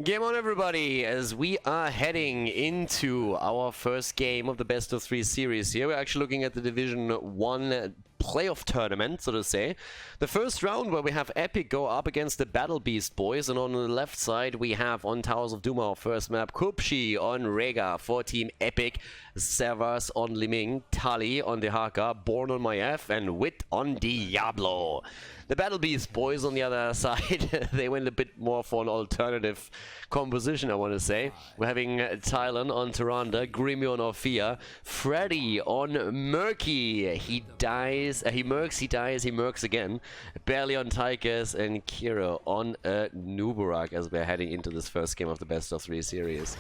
Game on, everybody, as we are heading into our first game of the best of 3 series here. We're actually looking at the Division 1 playoff tournament, so to say. The first round where we have Epikk go up against the Battle Beast boys, and on the left side we have on Towers of Doom our first map, Kupshi on Rega for Team Epikk, Severs on Liming, Tali on Dehaka, Born on Maiev, and Wit on Diablo. The Battle Beast boys on the other side, they went a bit more for an alternative composition, I want to say. We're having Tylan on Tyrande, Grimy on Orphea, Freddy on Murky. He dies, he murks, he dies, he murks again. Barely on Tychus, and Kira on Nuburak as we're heading into this first game of the best of 3 series.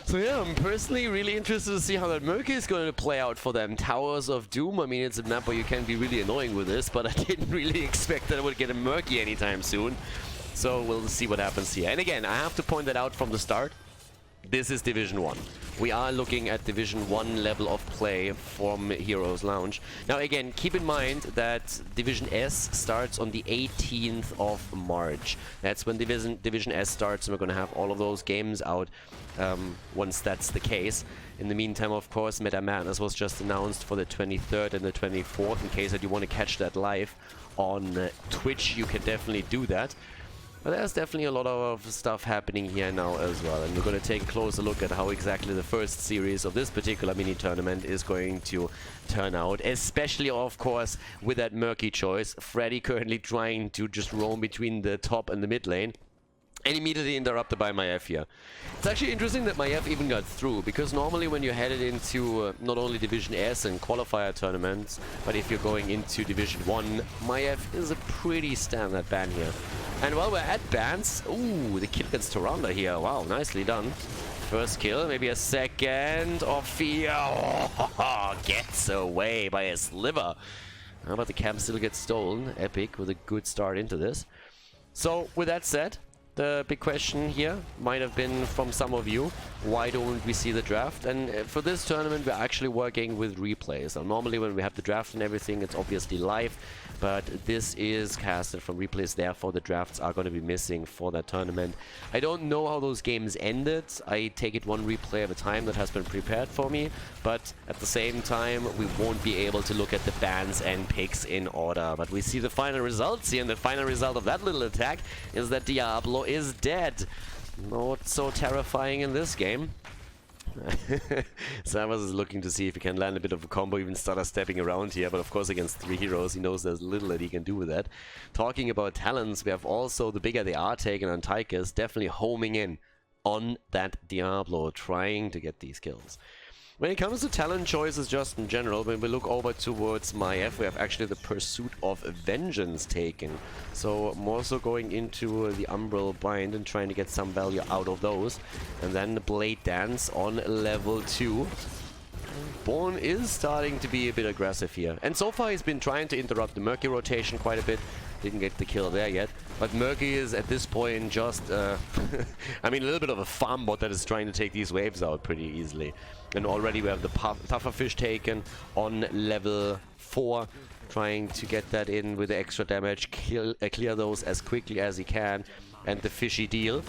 So yeah, I'm personally really interested to see how that Murky is going to play out for them. Towers of Doom, I mean, it's a map where you can be really annoying with this, but I didn't really expect that I would get a Murky anytime soon. So we'll see what happens here. And again, I have to point that out from the start. This is Division 1. We are looking at Division 1 level of play from Heroes Lounge. Now again, keep in mind that Division S starts on the 18th of March. That's when Division S starts, and we're going to have all of those games out once that's the case. In the meantime, of course, Meta Madness was just announced for the 23rd and the 24th. In case that you want to catch that live on Twitch, you can definitely do that. But there's definitely a lot of stuff happening here now as well, and we're going to take a closer look at how exactly the first series of this particular mini-tournament is going to turn out, especially, of course, with that Murky choice. Freddy currently trying to just roam between the top and the mid lane, and immediately interrupted by Maiev here. It's actually interesting that Maiev even got through, because normally when you're headed into not only Division S and qualifier tournaments, but if you're going into Division 1, Maiev is a pretty standard ban here. And while we're at bans, ooh, the kill against Tyrande here. Wow, nicely done. First kill, maybe a second. Orphea gets away by a sliver. How about the camp still gets stolen? Epikk with a good start into this. So, with that said, the big question here might have been from some of you, why don't we see the draft? And for this tournament, we're actually working with replays. So normally when we have the draft and everything, it's obviously live, but this is casted from replays, therefore the drafts are going to be missing for that tournament. I don't know how those games ended. I take it one replay at a time that has been prepared for me, but at the same time, we won't be able to look at the bans and picks in order. But we see the final results here, and the final result of that little attack is that Diablo is dead. Not so terrifying in this game. Savas is looking to see if he can land a bit of a combo, even start stepping around here, but of course against 3 heroes he knows there's little that he can do with that. Talking about talents, we have also the bigger they are taken on Tychus, definitely homing in on that Diablo, trying to get these kills. When it comes to talent choices just in general, when we look over towards Maiev, we have actually the Pursuit of Vengeance taken. So more so going into the Umbral Bind and trying to get some value out of those. And then the Blade Dance on level 2. Born is starting to be a bit aggressive here. And so far he's been trying to interrupt the Murky rotation quite a bit. Didn't get the kill there yet. But Murky is at this point just, I mean, a little bit of a farm bot that is trying to take these waves out pretty easily. And already we have the Pufferfish taken on level 4. Trying to get that in with the extra damage, clear those as quickly as he can. And the fishy deal.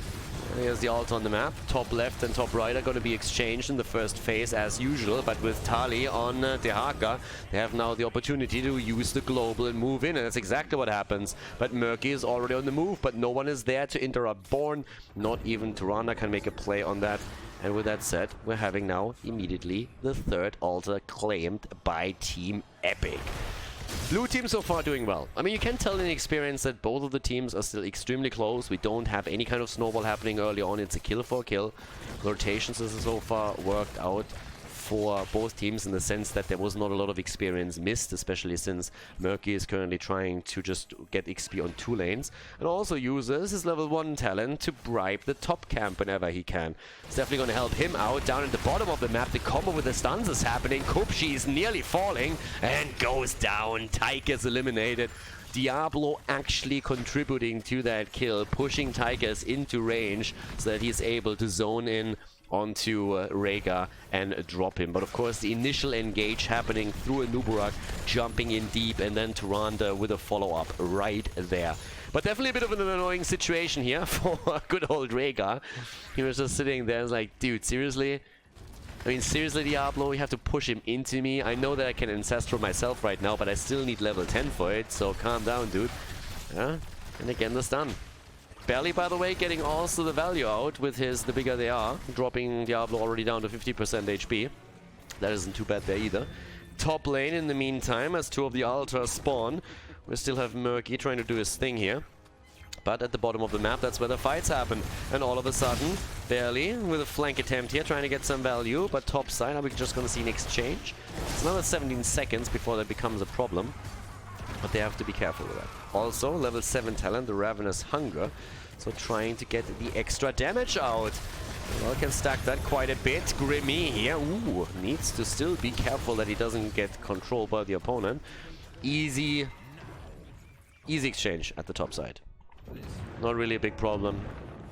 Here's the ult on the map. Top left and top right are going to be exchanged in the first phase as usual, but with Tali on Dehaka, they have now the opportunity to use the global and move in, and that's exactly what happens. But Murky is already on the move, but no one is there to interrupt Born. Not even Tyrande can make a play on that. And with that said, we're having now immediately the third altar claimed by Team Epikk. Blue team so far doing well. I mean, you can tell in experience that both of the teams are still extremely close. We don't have any kind of snowball happening early on. It's a kill for a kill. Rotations has so far worked out for both teams in the sense that there was not a lot of experience missed, especially since Murky is currently trying to just get XP on 2 lanes, and also uses his level 1 talent to bribe the top camp whenever he can. It's definitely going to help him out. Down at the bottom of the map, the combo with the stuns is happening. Kupshi is nearly falling and goes down. Tychus eliminated. Diablo actually contributing to that kill, pushing Tychus into range so that he's able to zone in onto Rega and drop him. But of course the initial engage happening through a Nuburak, jumping in deep, and then Tyrande with a follow-up right there. But definitely a bit of an annoying situation here for good old Rhaegar. He was just sitting there and was like, dude, seriously? I mean, seriously, Diablo, you have to push him into me. I know that I can Ancestral myself right now, but I still need level 10 for it, so calm down, dude. Yeah, and again, the stun. Barely, by the way, getting also the value out with his the bigger they are, dropping Diablo already down to 50% HP. That isn't too bad there either. Top lane in the meantime, as two of the altars spawn. We still have Murky trying to do his thing here. But at the bottom of the map, that's where the fights happen. And all of a sudden, barely, with a flank attempt here, trying to get some value. But top side, are we just going to see an exchange? It's another 17 seconds before that becomes a problem. But they have to be careful with that. Also, level 7 talent, the Ravenous Hunger. So trying to get the extra damage out. Well, can stack that quite a bit. Grimmy here, ooh, needs to still be careful that he doesn't get controlled by the opponent. Easy exchange at the top side. Not really a big problem.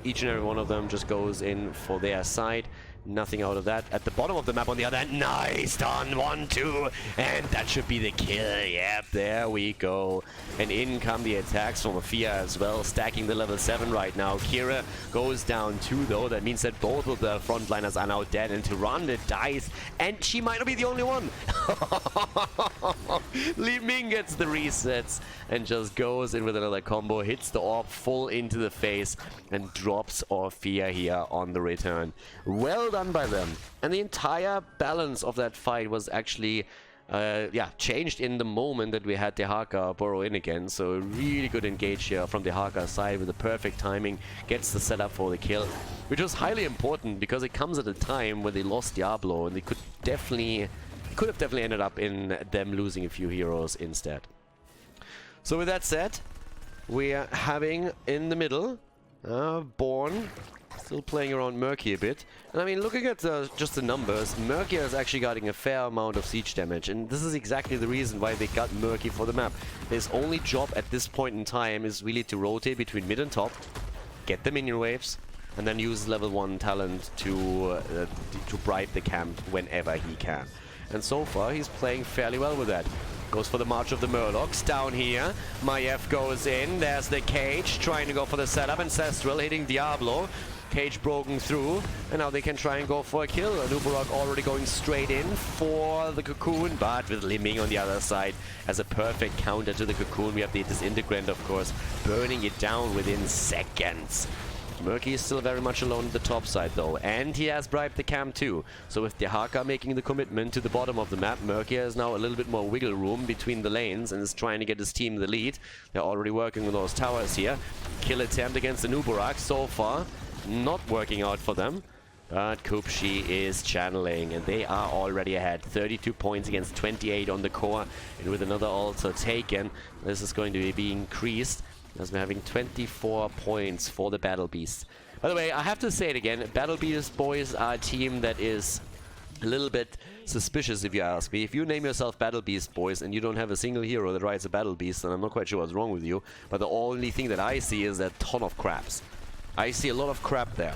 Each and every one of them just goes in for their side. Nothing out of that. At the bottom of the map on the other hand, nice done, 1-2, and that should be the kill. Yep, there we go. And in come the attacks from Afia as well, stacking the level 7 right now. Kira goes down 2 though. That means that both of the frontliners are now dead, and Tyrande dies, and she might not be the only one. Li Ming gets the resets and just goes in with another combo, hits the orb full into the face, and drops Orphea here on the return. Well done by them. And the entire balance of that fight was actually changed in the moment that we had Dehaka burrow in again. So a really good engage here from Dehaka's side with the perfect timing, gets the setup for the kill, which was highly important because it comes at a time when they lost Diablo and they could have definitely ended up in them losing a few heroes instead. So with that said, we are having in the middle Born still playing around Murky a bit. And I mean, looking at just the numbers, Murky is actually getting a fair amount of siege damage, and this is exactly the reason why they got Murky for the map. His only job at this point in time is really to rotate between mid and top, get the minion waves, and then use level 1 talent to bribe the camp whenever he can. And so far, he's playing fairly well with that. Goes for the March of the Murlocs down here. Maiev goes in. There's the Cage trying to go for the setup. Ancestral hitting Diablo. Cage broken through. And now they can try and go for a kill. Nuborog already going straight in for the Cocoon. But with Li Ming on the other side as a perfect counter to the Cocoon. We have the Disintegrant, of course, burning it down within seconds. Murky is still very much alone at the top side though, and he has bribed the camp too. So with Dehaka making the commitment to the bottom of the map, Murky has now a little bit more wiggle room between the lanes and is trying to get his team the lead. They're already working with those towers here. Kill attempt against the Nuborak so far, not working out for them. But Kupshi is channeling, and they are already ahead. 32 points against 28 on the core, and with another altar taken, this is going to be increased, as we're having 24 points for the Battle Beasts. By the way, I have to say it again, Battle Beast boys are a team that is a little bit suspicious, if you ask me. If you name yourself Battle Beast boys and you don't have a single hero that rides a Battle Beast, then I'm not quite sure what's wrong with you. But the only thing that I see is a ton of craps. I see a lot of crap there.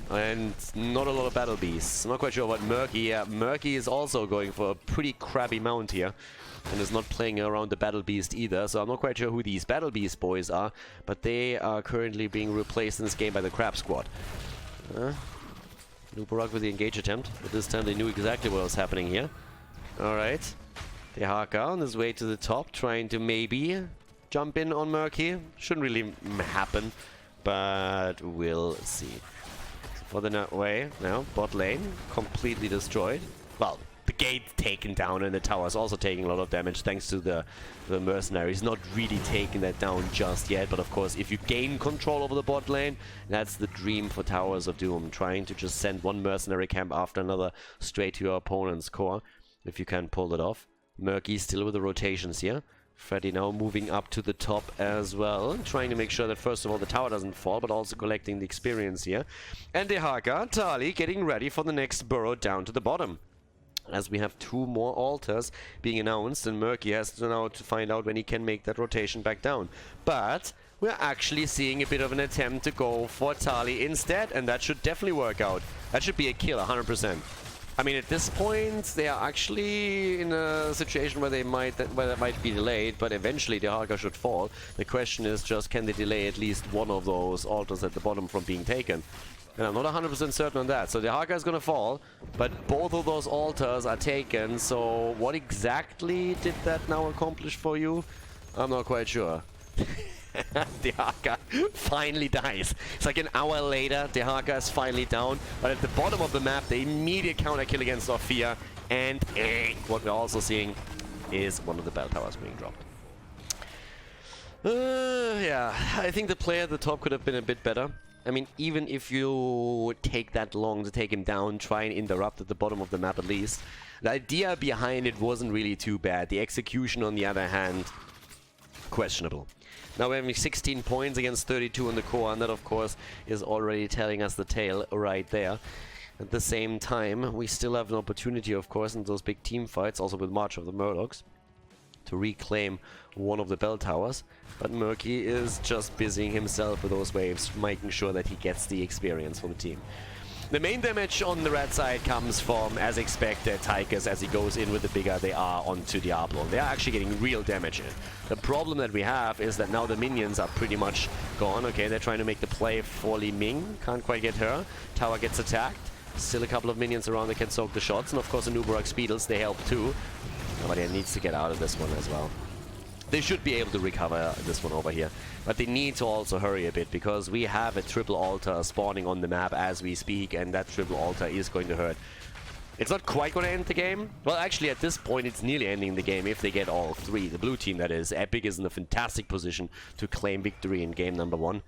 And not a lot of Battle Beasts. I'm not quite sure about Murky. Yeah, Murky is also going for a pretty crappy mount here. And is not playing around the Battle Beast either, so I'm not quite sure who these Battle Beast boys are, but they are currently being replaced in this game by the Crab Squad. Nuborog with the engage attempt, but this time they knew exactly what was happening here. Alright, Dehaka on his way to the top, trying to maybe jump in on Murky. Shouldn't really happen, but we'll see. So for the way, now bot lane, completely destroyed. Well, the gate taken down and the tower's also taking a lot of damage thanks to the mercenaries. Not really taking that down just yet, but of course if you gain control over the bot lane, that's the dream for Towers of Doom. Trying to just send one mercenary camp after another straight to your opponent's core, if you can pull it off. Murky still with the rotations here. Freddy now moving up to the top as well, trying to make sure that first of all the tower doesn't fall, but also collecting the experience here. And Dehaka, Tali getting ready for the next burrow down to the bottom, as we have 2 more altars being announced, and Murky has to now to find out when he can make that rotation back down. But we're actually seeing a bit of an attempt to go for Tali instead, and that should definitely work out. That should be a kill, 100%. I mean, at this point, they are actually in a situation where that might be delayed, but eventually the Haka should fall. The question is just, can they delay at least one of those altars at the bottom from being taken? And I'm not 100% certain on that. So the Haka is gonna fall, but both of those altars are taken. So what exactly did that now accomplish for you? I'm not quite sure. The Haka finally dies. It's like an hour later, the Haka is finally down. But at the bottom of the map, the immediate counter kill against Orphea. And what we're also seeing is one of the bell towers being dropped. Yeah, I think the player at the top could have been a bit better. I mean, even if you take that long to take him down, try and interrupt at the bottom of the map at least. The idea behind it wasn't really too bad. The execution, on the other hand, questionable. Now we're having 16 points against 32 in the core, and that of course is already telling us the tale right there. At the same time, we still have an opportunity, of course, in those big team fights, also with March of the Murlocs, to reclaim one of the bell towers. But Murky is just busying himself with those waves, making sure that he gets the experience for the team. The main damage on the red side comes from, as expected, Tychus as he goes in with the bigger they are onto Diablo. They are actually getting real damage in. The problem that we have is that now the minions are pretty much gone. Okay, they're trying to make the play for Li Ming. Can't quite get her. Tower gets attacked. Still a couple of minions around that can soak the shots. And of course the Nubarak Speedles, they help too. Nobody needs to get out of this one as well. They should be able to recover this one over here. But they need to also hurry a bit, because we have a triple altar spawning on the map as we speak, and that triple altar is going to hurt. It's not quite going to end the game. Well, actually, at this point, it's nearly ending the game if they get all three. The blue team, that is. Epikk is in a fantastic position to claim victory in game number 1.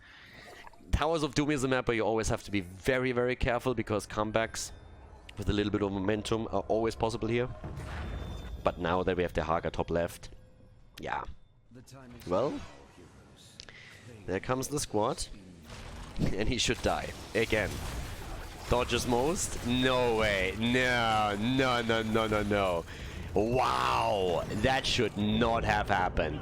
Towers of Doom is a map where you always have to be very, very careful, because comebacks with a little bit of momentum are always possible here. But now that we have the Haka top left, yeah. Well, there comes the squad, and he should die again. Dodges most? No way. No, no, no, no, no, no. Wow, that should not have happened.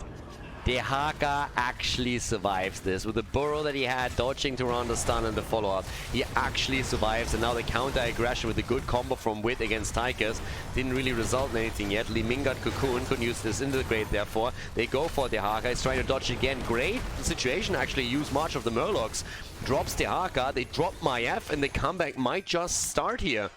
The Haka actually survives this. With the burrow that he had, dodging to around the stun and the follow-up, he actually survives. And now the counter-aggression with the good combo from Wit against Tychus didn't really result in anything yet. Li Ming got Cocoon, couldn't use this integrate, therefore. They go for the Haka. He's trying to dodge again. Great situation, actually. Use March of the Murlocs. Drops the Haka. They drop Maiev, and the comeback might just start here.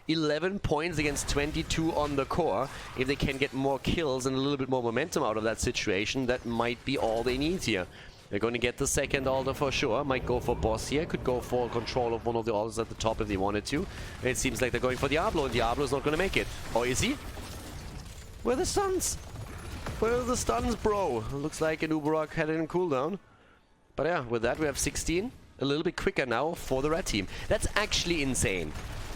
11 points against 22 on the core. If they can get more kills and a little bit more momentum out of that situation, that might be all they need here. They're going to get the second altar for sure. Might go for boss here. Could go for control of one of the altars at the top if they wanted to. And it seems like they're going for Diablo, and Diablo's not going to make it. Or is he? Where are the stuns? Where are the stuns, bro? Looks like an Nubarak had it in cooldown. But yeah, with that we have 16. A little bit quicker now for the red team. That's actually insane.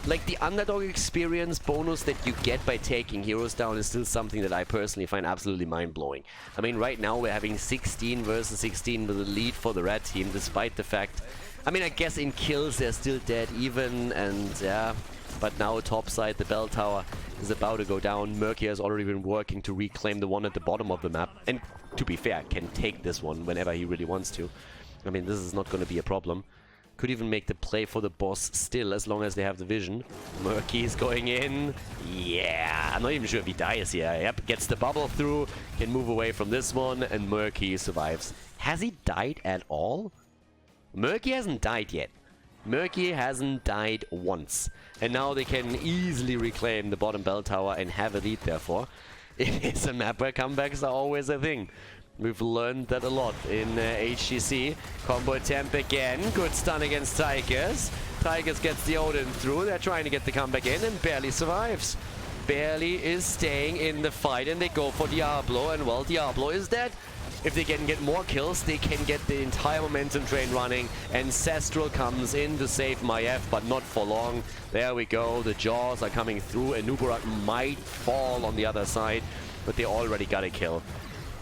Like, the underdog experience bonus that you get by taking heroes down is still something that I personally find absolutely mind-blowing. I mean, right now we're having 16 versus 16 with a lead for the red team, despite the fact... I mean, I guess in kills they're still dead even, and yeah... But now topside, the bell tower is about to go down. Murky has already been working to reclaim the one at the bottom of the map. And to be fair, can take this one whenever he really wants to. I mean, this is not going to be a problem. Could even make the play for the boss still, as long as they have the vision. Murky is going in. Yeah, I'm not even sure if he dies here. Yep, gets the bubble through, can move away from this one, and Murky survives. Has he died at all? Murky hasn't died yet. Murky hasn't died once. And now they can easily reclaim the bottom bell tower and have a lead, therefore. It is a map where comebacks are always a thing. We've learned that a lot in HGC. Combo attempt again. Good stun against Tychus. Tychus gets the Odin through. They're trying to get the comeback in and barely survives. Barely is staying in the fight, and they go for Diablo. And well, Diablo is dead. If they can get more kills, they can get the entire momentum train running. Ancestral comes in to save Maiev, but not for long. There we go. The jaws are coming through, and Nubarak might fall on the other side, but they already got a kill.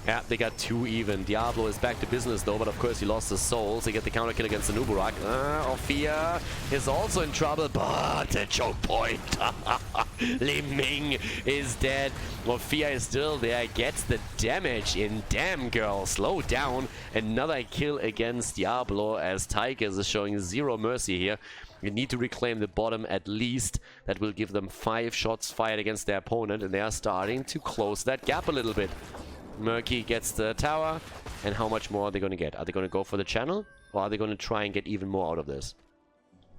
Yeah, they got 2 even. Diablo is back to business though, but of course he lost his soul, so they get the counter kill against the Nubarak. Ophia is also in trouble, but the choke point. Li Ming is dead. Ophia is still there, gets the damage in. Damn, girl, slow down. Another kill against Diablo as Tigers is showing 0 mercy here. We need to reclaim the bottom at least. That will give them 5 shots fired against their opponent, and they are starting to close that gap a little bit. Murky gets the tower, and how much more are they going to get? Are they going to go for the channel, or are they going to try and get even more out of this?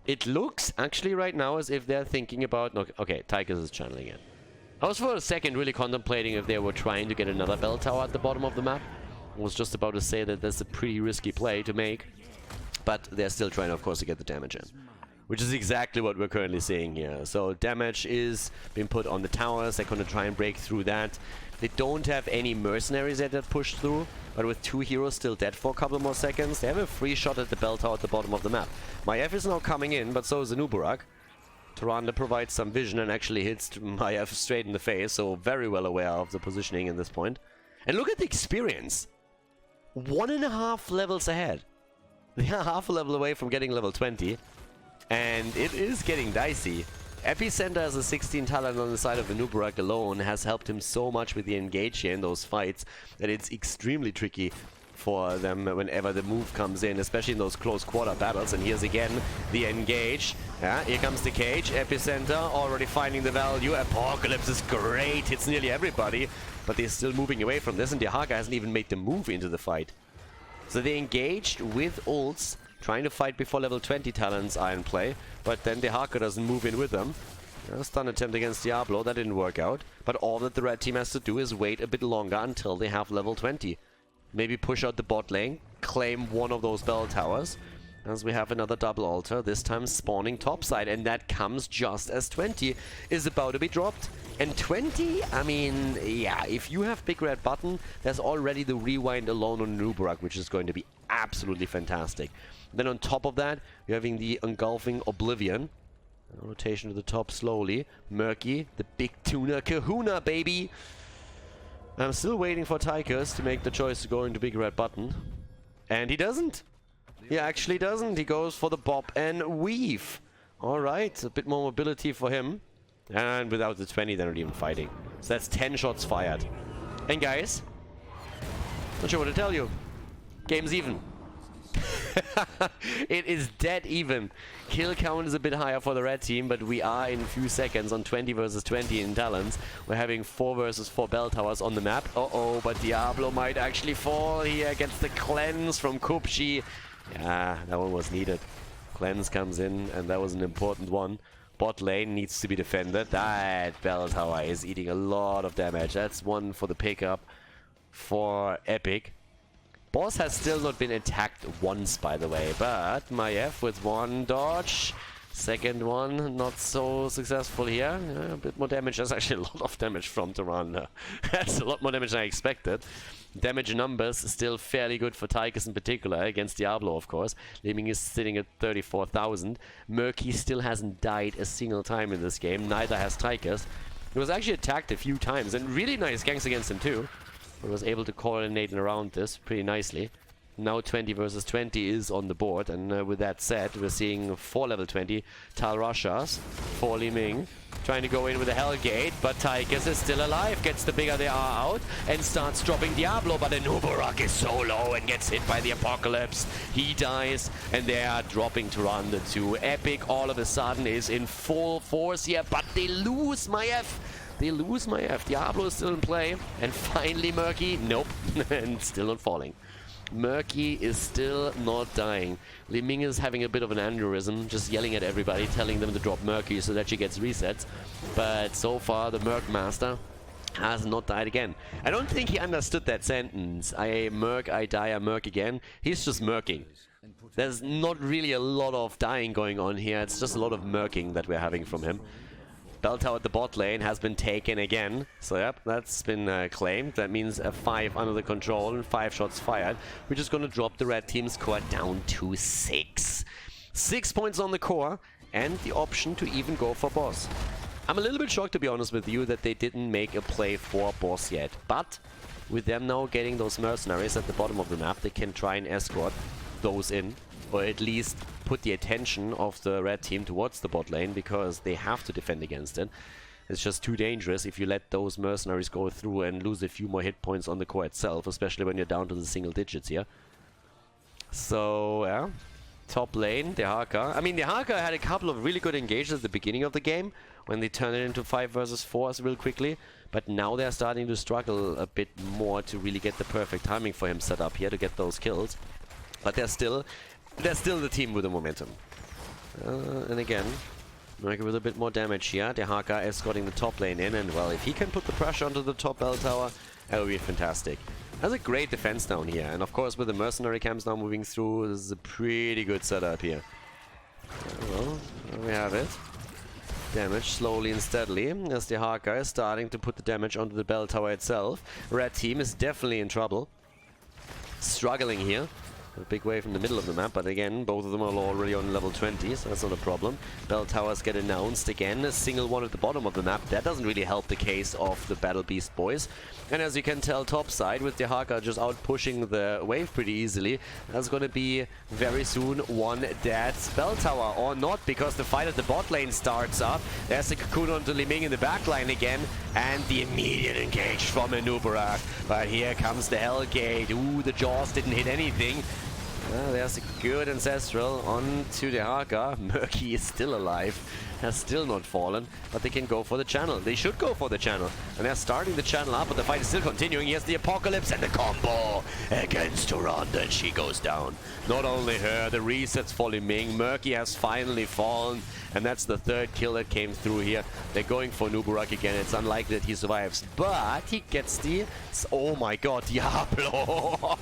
It looks actually right now as if they're thinking about... Okay, Tigers is channeling it. I was for a second really contemplating if they were trying to get another bell tower at the bottom of the map. I was just about to say that that's a pretty risky play to make, but they're still trying, of course, to get the damage in. Which is exactly what we're currently seeing here. So damage is being put on the towers. They're going to try and break through that. They don't have any mercenaries yet that push through, but with 2 heroes still dead for a couple more seconds, they have a free shot at the bell tower at the bottom of the map. Maiev is now coming in, but so is the Nubarak. Tyrande provides some vision and actually hits Maiev straight in the face, so very well aware of the positioning in this point. And look at the experience. 1.5 levels ahead. They are half a level away from getting level 20. And it is getting dicey. Epicenter as a 16 talent on the side of the Nubarak alone has helped him so much with the engage here in those fights that it's extremely tricky for them whenever the move comes in, especially in those close quarter battles. And here's again the engage. Yeah, here comes the cage. Epicenter already finding the value. Apocalypse is great, hits nearly everybody, but they're still moving away from this, and Dehaka hasn't even made the move into the fight. So they engaged with ults, trying to fight before level 20 talents are in play, but then Dehaka doesn't move in with them. Stun attempt against Diablo, that didn't work out. But all that the red team has to do is wait a bit longer until they have level 20. Maybe push out the bot lane, claim one of those bell towers, as we have another double altar, this time spawning topside, and that comes just as 20 is about to be dropped. And 20, I mean, yeah, if you have big red button, there's already the rewind alone on Nubarak, which is going to be absolutely fantastic. Then on top of that, you're having the engulfing Oblivion. Rotation to the top slowly. Murky, the big tuna kahuna, baby! I'm still waiting for Tigers to make the choice to go into big red button. And he doesn't! He actually doesn't. He goes for the bop and weave. Alright, a bit more mobility for him. And without the 20, they're not even fighting. So that's 10 shots fired. And guys, not sure what to tell you. Game's even. It is dead even. Kill count is a bit higher for the red team, but we are in a few seconds on 20 versus 20 in talents. We're having 4 versus 4 bell towers on the map. Uh-oh, but Diablo might actually fall here against the cleanse from Kupchi. Yeah, that one was needed. Cleanse comes in, and that was an important one. Bot lane needs to be defended. That bell tower is eating a lot of damage. That's one for the pickup for Epikk. Boss has still not been attacked once, by the way, but Maiev with one dodge. Second one, not so successful here. A bit more damage. That's actually a lot of damage from Tyrande. That's a lot more damage than I expected. Damage numbers still fairly good for Tigers in particular, against Diablo, of course. Li Ming is sitting at 34,000. Murky still hasn't died a single time in this game. Neither has Tigers. He was actually attacked a few times, and really nice ganks against him too. He was able to coordinate around this pretty nicely. Now 20 versus 20 is on the board, and with that said, we're seeing 4 level 20 Tal Rashas for Li Ming, trying to go in with a Hellgate, but Tigers is still alive, gets the bigger they are out, and starts dropping Diablo, but the Nubarak is so low and gets hit by the Apocalypse. He dies, and they are dropping Tyrande too. Epikk all of a sudden is in full force here, but they lose Maiev. They lose Maiev. Diablo is still in play, and finally Murky, nope, and still not falling. Murky is still not dying. Li Ming is having a bit of an aneurysm, just yelling at everybody, telling them to drop Murky so that she gets resets. But so far, the Merc Master has not died again. I don't think he understood that sentence. I Merc, I die, I Merc again. He's just Merking. There's not really a lot of dying going on here. It's just a lot of Merking that we're having from him. Bell tower at the bot lane has been taken again. So yep, that's been claimed. That means a 5 under the control and 5 shots fired. We're just going to drop the red team's core down to 6. 6 points on the core and the option to even go for boss. I'm a little bit shocked, to be honest with you, that they didn't make a play for boss yet. But with them now getting those mercenaries at the bottom of the map, they can try and escort those in, or at least put the attention of the red team towards the bot lane, because they have to defend against it. It's just too dangerous if you let those mercenaries go through and lose a few more hit points on the core itself, especially when you're down to the single digits here. So, yeah. Top lane, Dehaka. I mean, Dehaka had a couple of really good engages at the beginning of the game, when they turned it into 5 versus 4s real quickly. But now they're starting to struggle a bit more to really get the perfect timing for him set up here to get those kills. But they're still the team with the momentum. And again, Merky with a bit more damage here. Dehaka escorting the top lane in, and well, if he can put the pressure onto the top bell tower, that would be fantastic. That's a great defense down here, and of course with the mercenary camps now moving through, this is a pretty good setup here. Well, there we have it. Damage slowly and steadily as Dehaka is starting to put the damage onto the bell tower itself. Red team is definitely in trouble. Struggling here. A big wave in the middle of the map, but again, both of them are already on level 20, so that's not a problem. Bell towers get announced again, a single one at the bottom of the map. That doesn't really help the case of the Battle Beast boys. And as you can tell, top side, with Dehaka just out pushing the wave pretty easily, that's going to be very soon one dead bell tower, or not, because the fight at the bot lane starts up. There's the cocoon onto Li Ming in the back line again, and the immediate engage from Anubarak. But here comes the Hellgate. Ooh, the jaws didn't hit anything. There's a good Ancestral on to Dehaka. Merky is still alive, has still not fallen, but they can go for the channel. They should go for the channel, and they're starting the channel up, but the fight is still continuing. Here's the Apocalypse and the combo against Tyrande, and she goes down. Not only her, the resets for Li Ming. Merky has finally fallen, and that's the third kill that came through here. They're going for Anubarak again. It's unlikely that he survives, but he gets the... Oh my god, Diablo!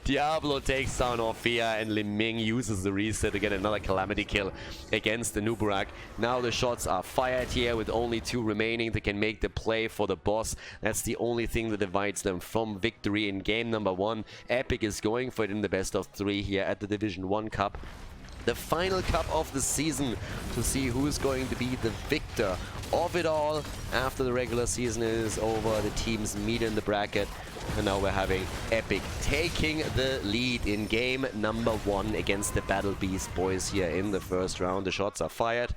Diablo takes down Orphea, and Li Ming uses the reset to get another Calamity kill against Anubarak. Now the shots are fired here with only 2 remaining. They can make the play for the boss. That's the only thing that divides them from victory in game number 1. Epikk is going for it in the best of 3 here at the Division 1 Cup. The final cup of the season, to see who's going to be the victor of it all after the regular season is over. The teams meet in the bracket, and now we're having Epikk taking the lead in game number 1 against the Battle Beast boys here in the first round. The shots are fired,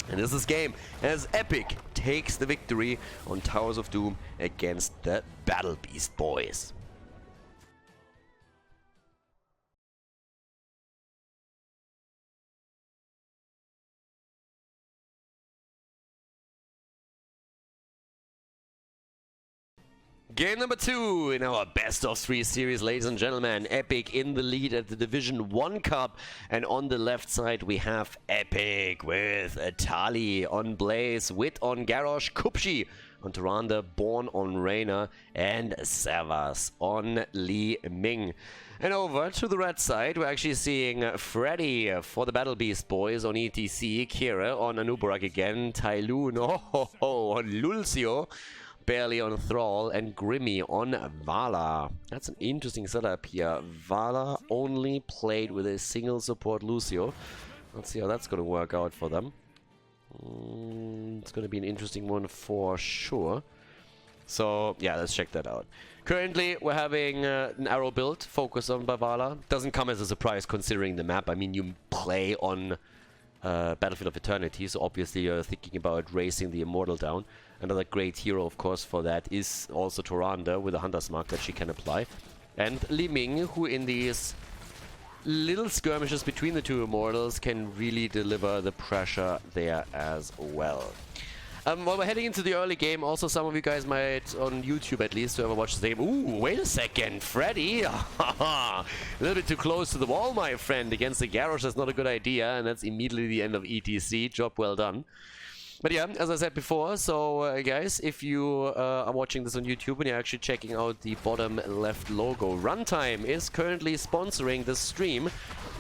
and this is game as Epikk takes the victory on Towers of Doom against the Battle Beast boys. Game number 2 in our best of 3 series, ladies and gentlemen. Epikk in the lead at the Division 1 Cup, and on the left side we have Epikk with Tali on Blaze, Wit on Garrosh, Kupshi on Tyrande, Born on Reyna, and Savas on Li Ming. And over to the red side, we're actually seeing Freddy for the Battle Beast boys on ETC, Kira on Anubarak again, Tyloo on Lulcio, barely on Thrall, and Grimmy on Vala. That's an interesting setup here. Vala only played with a single support Lucio. Let's see how that's going to work out for them. It's going to be an interesting one for sure. So yeah, let's check that out. Currently we're having an arrow build focused on Vala. Doesn't come as a surprise considering the map. I mean, you play on Battlefield of Eternity, so obviously you're thinking about racing the Immortal down. Another great hero, of course, for that is also Tyrande with a Hunter's Mark that she can apply. And Li Ming, who in these little skirmishes between the 2 Immortals can really deliver the pressure there as well. While we're heading into the early game, also some of you guys might, on YouTube at least, who ever watched the game, ooh, wait a second, Freddy! A little bit too close to the wall, my friend. Against the Garrosh, that's not a good idea, and that's immediately the end of ETC. Job well done. But yeah, as I said before, so guys, if you are watching this on YouTube and you're actually checking out the bottom left logo, Runtime is currently sponsoring the stream.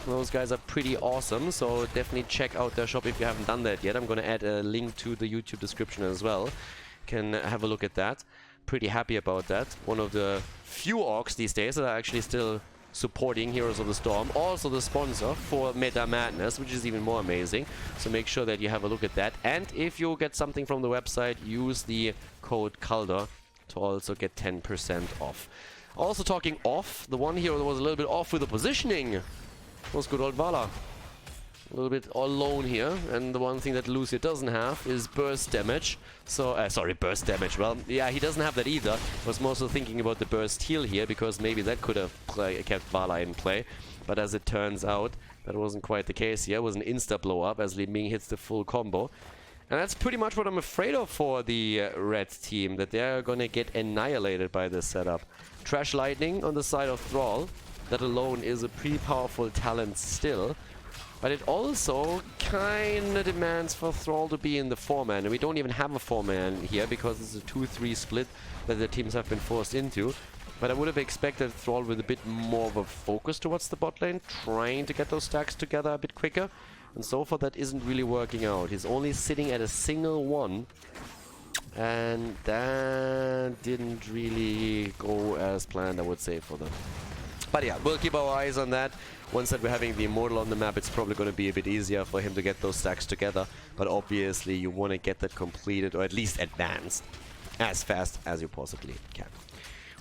Those guys are pretty awesome, so definitely check out their shop if you haven't done that yet. I'm going to add a link to the YouTube description as well. Can have a look at that. Pretty happy about that. One of the few orcs these days that are actually still supporting Heroes of the Storm. Also the sponsor for Meta Madness, which is even more amazing. So make sure that you have a look at that. And if you get something from the website, use the code Khaldor to also get 10% off. Also talking off, the one here that was a little bit off with the positioning was good old Vala. A little bit alone here, and the one thing that Lucio doesn't have is burst damage. So, sorry, burst damage. Well, yeah, he doesn't have that either. I was mostly thinking about the burst heal here, because maybe that could have kept Vala in play. But as it turns out, that wasn't quite the case here. It was an insta blow up as Li Ming hits the full combo. And that's pretty much what I'm afraid of for the red team, that they're gonna get annihilated by this setup. Trash Lightning on the side of Thrall. That alone is a pretty powerful talent still. But it also kinda demands for Thrall to be in the 4-man, and we don't even have a 4-man here because it's a 2-3 split that the teams have been forced into. But I would have expected Thrall with a bit more of a focus towards the bot lane, trying to get those stacks together a bit quicker. And so far that isn't really working out. He's only sitting at a single 1. And that didn't really go as planned, I would say, for them. But yeah, we'll keep our eyes on that. Once that we're having the Immortal on the map, it's probably going to be a bit easier for him to get those stacks together. But obviously, you want to get that completed, or at least advanced, as fast as you possibly can.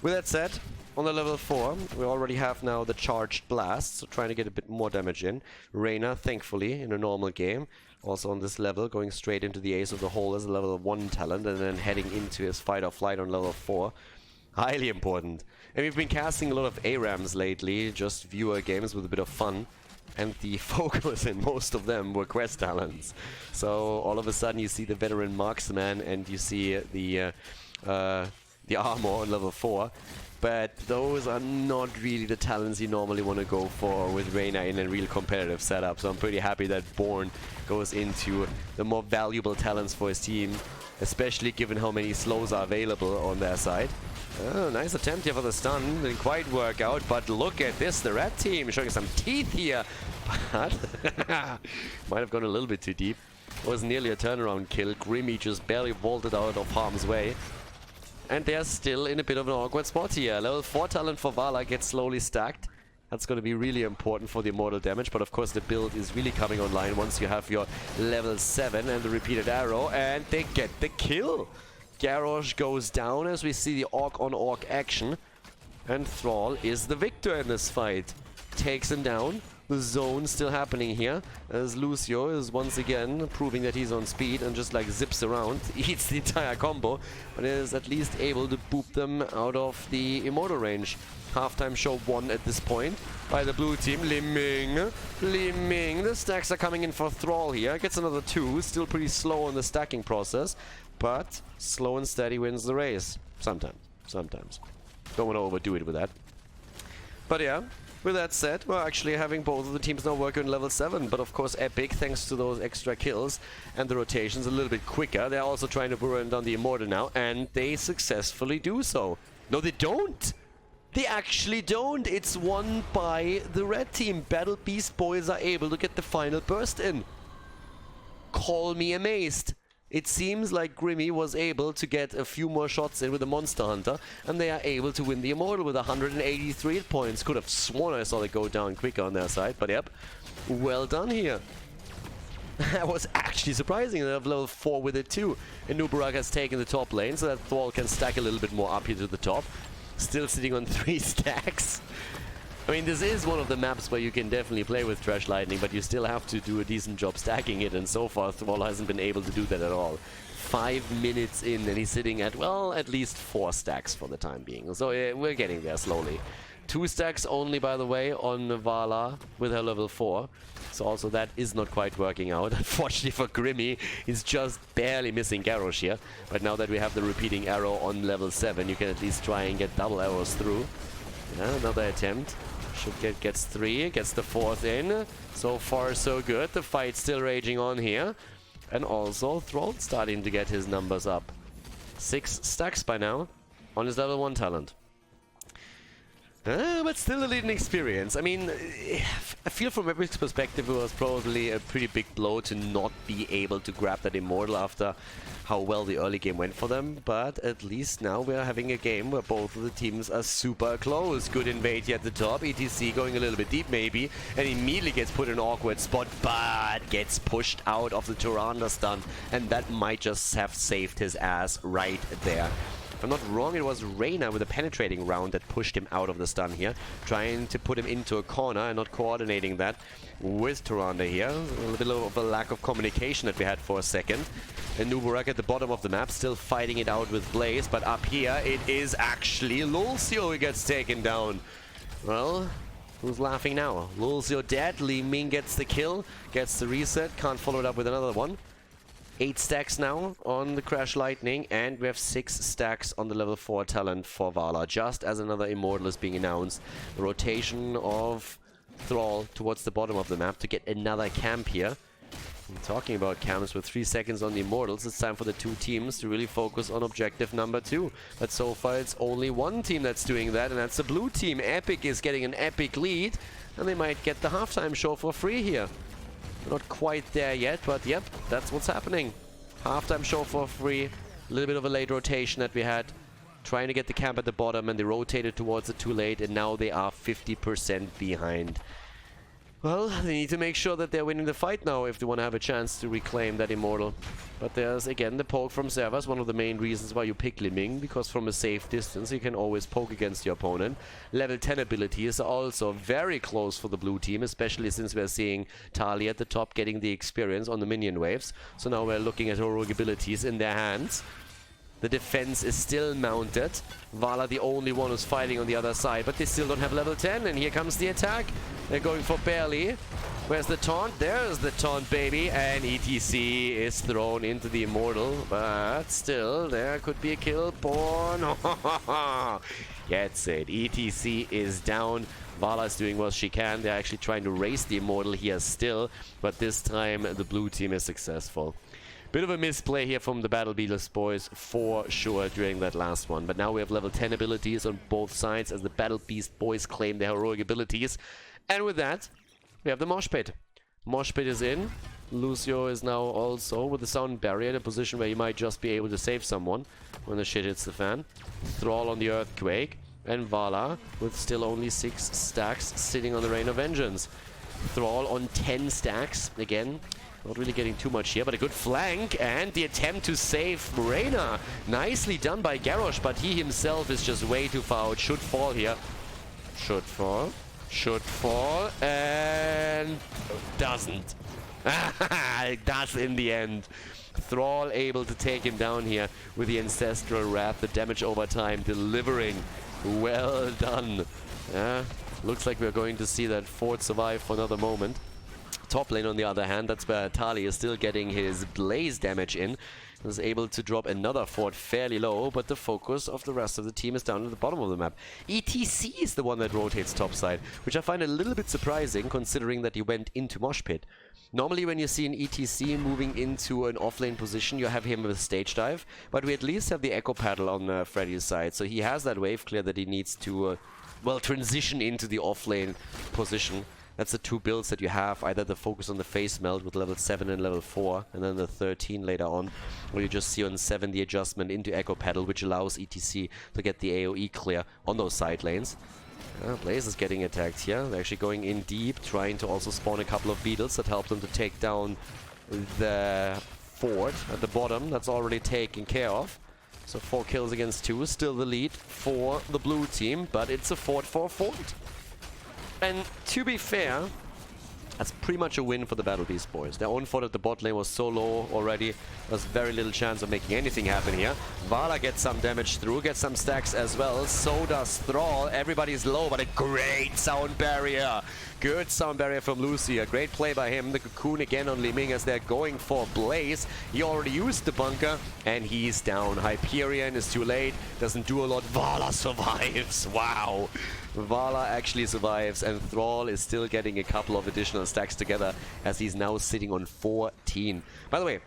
With that said, on the level 4, we already have now the Charged Blast, so trying to get a bit more damage in. Reyna, thankfully, in a normal game, also on this level, going straight into the Ace of the Hole as a level 1 talent, and then heading into his Fight or Flight on level 4. Highly important. And we've been casting a lot of ARAMs lately, just viewer games with a bit of fun. And the focus in most of them were quest talents. So all of a sudden you see the veteran marksman and you see the armor on level 4. But those are not really the talents you normally want to go for with Reyna in a real competitive setup. So I'm pretty happy that Born goes into the more valuable talents for his team, especially given how many slows are available on their side. Oh, nice attempt here for the stun. Didn't quite work out, but look at this. The red team showing some teeth here. But might have gone a little bit too deep. It was nearly a turnaround kill. Grimmy just barely vaulted out of harm's way. And they're still in a bit of an awkward spot here. Level 4 talent for Vala gets slowly stacked. That's going to be really important for the immortal damage. But of course the build is really coming online once you have your level 7 and the repeated arrow. And they get the kill. Garrosh goes down as we see the orc-on-orc action. And Thrall is the victor in this fight. Takes him down. The zone still happening here, as Lucio is once again proving that he's on speed and just like zips around, eats the entire combo, but is at least able to boop them out of the immortal range. Halftime show won at this point by the blue team. Li Ming, the stacks are coming in for Thrall here. Gets another 2, still pretty slow in the stacking process, but slow and steady wins the race. Sometimes. Don't want to overdo it with that. But yeah. With that said, we're actually having both of the teams now work on level 7, but of course Epikk, thanks to those extra kills and the rotations a little bit quicker, they're also trying to burn down the Immortal now, and they successfully do so. No, they don't! They actually don't! It's won by the red team. Battle Beast boys are able to get the final burst in. Call me amazed. It seems like Grimmy was able to get a few more shots in with the Monster Hunter, and they are able to win the Immortal with 183 hit points. Could have sworn I saw it go down quicker on their side, but yep, well done here. That was actually surprising. They have level 4 with it too. And Nubarak has taken the top lane, so that Thrall can stack a little bit more up here to the top. Still sitting on 3 stacks. I mean, this is one of the maps where you can definitely play with Trash Lightning, but you still have to do a decent job stacking it, and so far Thrall hasn't been able to do that at all. 5 minutes in, and he's sitting at, well, at least 4 stacks for the time being. So we're getting there slowly. 2 stacks only, by the way, on Vala with her level 4. So also that is not quite working out. Unfortunately for Grimmy, he's just barely missing Garrosh here. But now that we have the repeating arrow on level 7, you can at least try and get double arrows through. Yeah, another attempt. Gets 3, gets the 4th in. So far so good. The fight's still raging on here. And also Thrall starting to get his numbers up. 6 stacks by now on his level 1 talent. But still a leading experience. I mean, I feel from Epikk's perspective it was probably a pretty big blow to not be able to grab that Immortal after how well the early game went for them. But at least now we're having a game where both of the teams are super close. Good invade here at the top. ETC going a little bit deep maybe, and immediately gets put in an awkward spot, but gets pushed out of the Tyrande stun, and that might just have saved his ass right there. If I'm not wrong, it was Reyna with a penetrating round that pushed him out of the stun here, trying to put him into a corner and not coordinating that with Tyrande here. A little bit of a lack of communication that we had for a second. And Nuburak at the bottom of the map, still fighting it out with Blaze, but up here it is actually Lulcio who gets taken down. Well, who's laughing now? Lulcio dead, Li Ming gets the kill, gets the reset, can't follow it up with another one. 8 stacks now on the Crash Lightning, and we have 6 stacks on the level 4 talent for Vala, just as another Immortal is being announced. The rotation of Thrall towards the bottom of the map to get another camp here. And talking about camps with 3 seconds on the Immortals, it's time for the 2 teams to really focus on objective number 2. But so far it's only one team that's doing that, and that's the blue team. Epikk is getting an epic lead, and they might get the halftime show for free here. Not quite there yet, but yep, that's what's happening. Halftime show for free. A little bit of a late rotation that we had. Trying to get the camp at the bottom, and they rotated towards it too late, and now they are 50% behind. Well, they need to make sure that they're winning the fight now if they want to have a chance to reclaim that Immortal. But there's again the poke from Servus, one of the main reasons why you pick Li Ming, because from a safe distance you can always poke against your opponent. Level 10 abilities are also very close for the blue team, especially since we're seeing Tali at the top getting the experience on the minion waves. So now we're looking at heroic abilities in their hands. The defense is still mounted. Vala the only one who's fighting on the other side, but they still don't have level 10, and here comes the attack. They're going for barely. Where's the taunt? There's the taunt, baby, and ETC is thrown into the Immortal, but still, there could be a kill. Born. Gets it. ETC is down. Vala is doing what she can. They're actually trying to race the Immortal here still, but this time the blue team is successful. Bit of a misplay here from the Battle Beatles boys for sure during that last one. But now we have level 10 abilities on both sides as the Battle Beast boys claim their heroic abilities. And with that, we have the Mosh Pit. Mosh Pit is in. Lucio is now also with the Sound Barrier in a position where he might just be able to save someone when the shit hits the fan. Thrall on the Earthquake. And Vala with still only 6 stacks sitting on the Rain of Vengeance. Thrall on 10 stacks. Again, not really getting too much here, but a good flank, and the attempt to save Reyna. Nicely done by Garrosh, but he himself is just way too far out. Should fall here. Should fall. Should fall. And doesn't. It does in the end. Thrall able to take him down here with the Ancestral Wrath. The damage over time delivering. Well done. Looks like we're going to see that Ford survive for another moment. Top lane, on the other hand, that's where Tali is still getting his Blaze damage in. Is able to drop another Fort fairly low, but the focus of the rest of the team is down at the bottom of the map. ETC is the one that rotates topside, which I find a little bit surprising considering that he went into Mosh Pit. Normally when you see an ETC moving into an offlane position, you have him with stage dive, but we at least have the Echo Paddle on Freddy's side, so he has that wave clear that he needs to, well, transition into the offlane position. That's the 2 builds that you have, either the focus on the face melt with level 7 and level 4, and then the 13 later on, or you just see on 7 the adjustment into Echo Paddle, which allows ETC to get the AoE clear on those side lanes. Blaze is getting attacked here. They're actually going in deep, trying to also spawn a couple of beetles that help them to take down the fort at the bottom. That's already taken care of. So 4 kills against 2, still the lead for the blue team, but it's a fort for a fort. And to be fair, that's pretty much a win for the Battle Beast boys. Their own fort at the bot lane was so low already, there's very little chance of making anything happen here. Vala gets some damage through, gets some stacks as well, so does Thrall. Everybody's low, but a great sound barrier. Good sound barrier from Lucia. Great play by him. The cocoon again on Li Ming as they're going for Blaze. He already used the bunker, and he's down. Hyperion is too late, doesn't do a lot. Vala survives. Wow. Vala actually survives, and Thrall is still getting a couple of additional stacks together as he's now sitting on 14. By the way,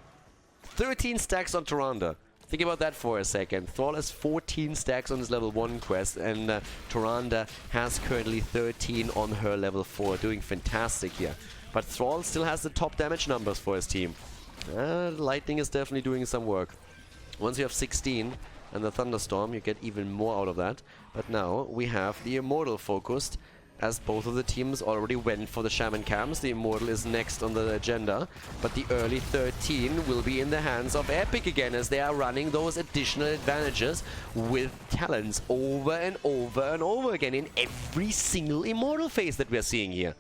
13 stacks on Tyrande. Think about that for a second. Thrall has 14 stacks on his level 1 quest, and Tyrande has currently 13 on her level 4, doing fantastic here. But Thrall still has the top damage numbers for his team. Lightning is definitely doing some work. Once you have 16 and the Thunderstorm, you get even more out of that. But now we have the Immortal focused, as both of the teams already went for the Shaman camps. The Immortal is next on the agenda, but the early 13 will be in the hands of Epikk again, as they are running those additional advantages with talents over and over and over again in every single Immortal phase that we're seeing here.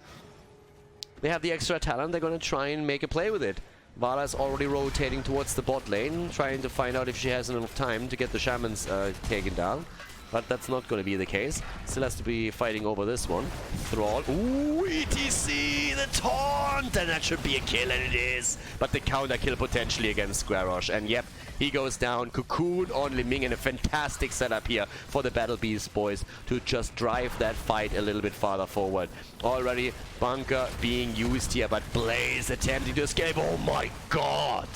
They have the extra talent, they're going to try and make a play with it. Vala is already rotating towards the bot lane, trying to find out if she has enough time to get the Shamans taken down. But that's not going to be the case. Still has to be fighting over this one. Thrall. Ooh, ETC! The taunt! And that should be a kill, and it is. But the counter kill potentially against Squarosh. And yep, he goes down. Cocoon on Li Ming, and a fantastic setup here for the Battle Beast boys to just drive that fight a little bit farther forward. Already bunker being used here, but Blaze attempting to escape. Oh my god!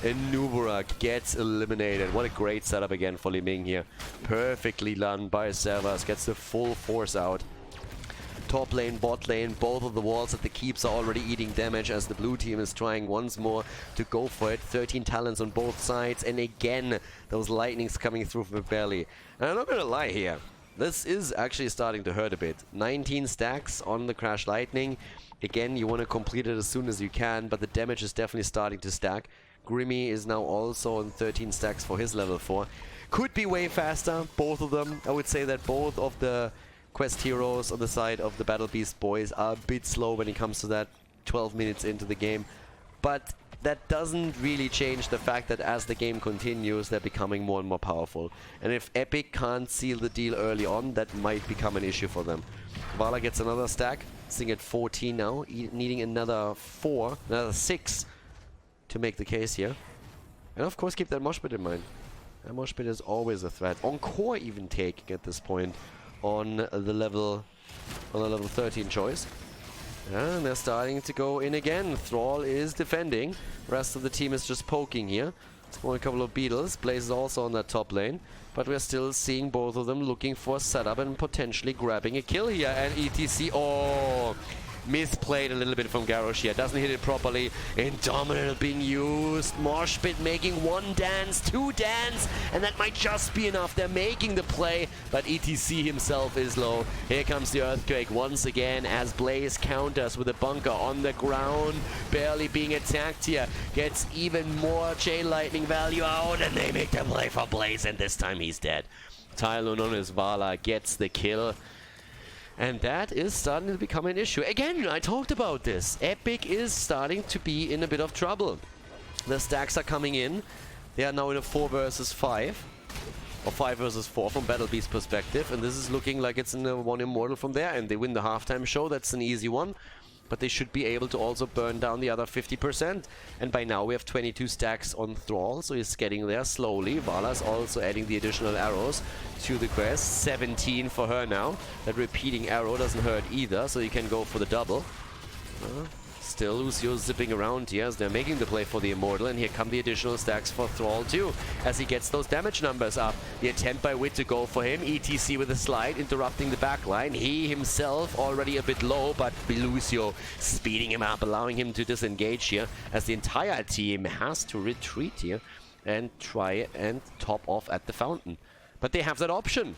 And Nubarak gets eliminated. What a great setup again for Li Ming here. Perfectly done by Servas. Gets the full force out. Top lane, bot lane, both of the walls at the keeps are already eating damage as the blue team is trying once more to go for it. 13 talents on both sides, and again, those lightnings coming through from Belly. And I'm not gonna lie here. This is actually starting to hurt a bit. 19 stacks on the Crash Lightning. Again, you want to complete it as soon as you can, but the damage is definitely starting to stack. Grimmy is now also on 13 stacks for his level 4. Could be way faster, both of them. I would say that both of the quest heroes on the side of the Battle Beast boys are a bit slow when it comes to that 12 minutes into the game. But that doesn't really change the fact that as the game continues, they're becoming more and more powerful. And if Epikk can't seal the deal early on, that might become an issue for them. Vala gets another stack, sitting at 14 now, needing another 6 to make the case here. And of course keep that mosh pit in mind. That mosh pit is always a threat. Encore even taking at this point on the level 13 choice. And they're starting to go in again. Thrall is defending. Rest of the team is just poking here. Throwing a couple of beetles. Blaze is also on that top lane. But we're still seeing both of them looking for a setup and potentially grabbing a kill here. And ETC, oh, misplayed a little bit from Garrosh here. Doesn't hit it properly. Indomitable being used. Mosh pit making 1 dance, 2 dance, and that might just be enough. They're making the play, but ETC himself is low. Here comes the Earthquake once again as Blaze counters with a bunker on the ground. Barely being attacked here. Gets even more chain lightning value out, and they make the play for Blaze, and this time he's dead. Tylon on his Vala gets the kill. And that is starting to become an issue. Again, I talked about this. Epikk is starting to be in a bit of trouble. The stacks are coming in. They are now in a 4 versus 5. Or 5 versus 4 from Battle Beast perspective. And this is looking like it's in a 1 Immortal from there. And they win the halftime show. That's an easy one. But they should be able to also burn down the other 50%. And by now we have 22 stacks on Thrall, so he's getting there slowly. Vala's also adding the additional arrows to the quest. 17 for her now. That repeating arrow doesn't hurt either, so you can go for the double. Still Lucio zipping around here as they're making the play for the Immortal, and here come the additional stacks for Thrall too, as he gets those damage numbers up. The attempt by Wit to go for him, ETC with a slide, interrupting the backline. He himself already a bit low, but Lucio speeding him up, allowing him to disengage here, as the entire team has to retreat here and try and top off at the fountain. But they have that option.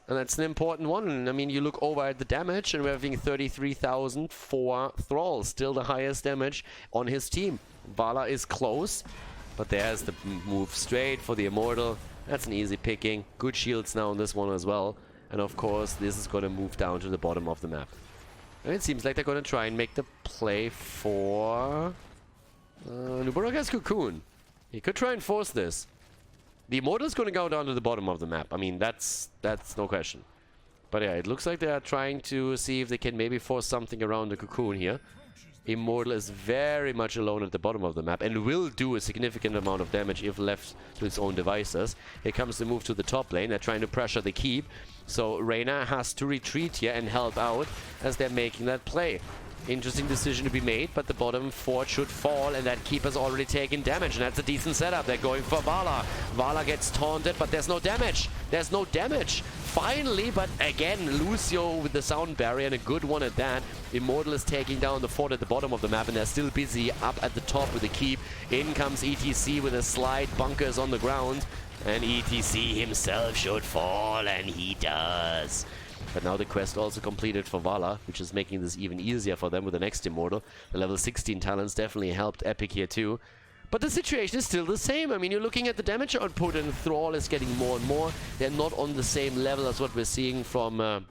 And that's an important one. I mean, you look over at the damage, and we're having 33,000 for Thrall. Still the highest damage on his team. Vala is close, but there's the move straight for the Immortal. That's an easy picking. Good shields now on this one as well. And of course, this is going to move down to the bottom of the map. And it seems like they're going to try and make the play for... Nubarak has Cocoon. He could try and force this. The Immortal is going to go down to the bottom of the map. I mean, that's no question. But yeah, it looks like they are trying to see if they can maybe force something around the Cocoon here. Immortal is very much alone at the bottom of the map and will do a significant amount of damage if left to its own devices. Here comes the move to the top lane. They're trying to pressure the keep. So Reyna has to retreat here and help out as they're making that play. Interesting decision to be made, but the bottom fort should fall, and that keeper's already taken damage, and that's a decent setup. They're going for Vala. Vala gets taunted, but there's no damage. There's no damage. Finally, but again, Lucio with the sound barrier, and a good one at that. Immortal is taking down the fort at the bottom of the map, and they're still busy up at the top with the keep. In comes ETC with a slide. Bunkers on the ground, and ETC himself should fall, and he does. But now the quest also completed for Vala, which is making this even easier for them with the next Immortal. The level 16 talents definitely helped Epikk here too. But the situation is still the same. I mean, you're looking at the damage output and Thrall is getting more and more. They're not on the same level as what we're seeing from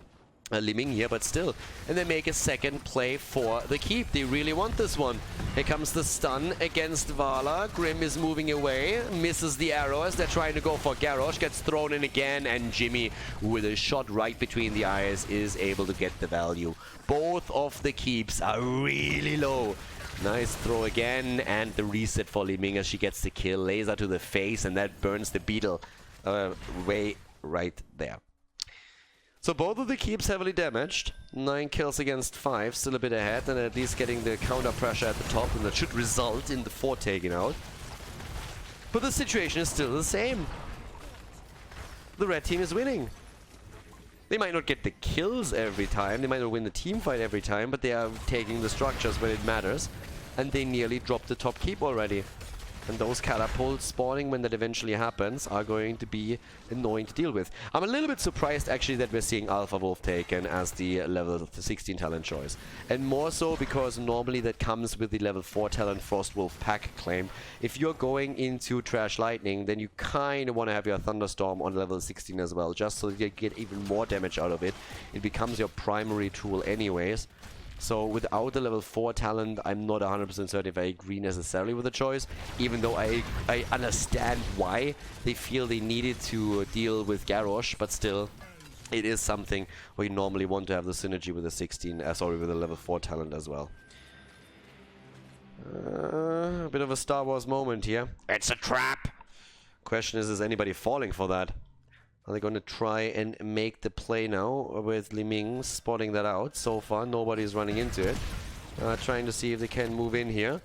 Li Ming here, but still. And they make a second play for the keep. They really want this one. Here comes the stun against Vala. Grim is moving away, misses the arrow as they're trying to go for Garrosh. Gets thrown in again, and Jimmy, with a shot right between the eyes, is able to get the value. Both of the keeps are really low. Nice throw again, and the reset for Li Ming as she gets the kill. Laser to the face, and that burns the beetle way right there. So both of the keeps heavily damaged. 9 kills against 5, still a bit ahead, and at least getting the counter pressure at the top, and that should result in the 4 taken out. But the situation is still the same. The red team is winning. They might not get the kills every time, they might not win the team fight every time, but they are taking the structures when it matters. And they nearly dropped the top keep already. And those catapults spawning when that eventually happens are going to be annoying to deal with. I'm a little bit surprised actually that we're seeing Alpha Wolf taken as the level 16 talent choice. And more so because normally that comes with the level 4 talent Frost Wolf pack claim. If you're going into Trash Lightning, then you kind of want to have your Thunderstorm on level 16 as well, just so you get even more damage out of it. It becomes your primary tool anyways. So without the level 4 talent, I'm not 100% certain if I agree necessarily with the choice, even though I understand why they feel they needed to deal with Garrosh, but still, it is something where you normally want to have the synergy with the with the level 4 talent as well. A bit of a Star Wars moment here. It's a trap! Question is anybody falling for that? Are they going to try and make the play now with Li Ming spotting that out? So far, nobody's running into it. Trying to see if they can move in here.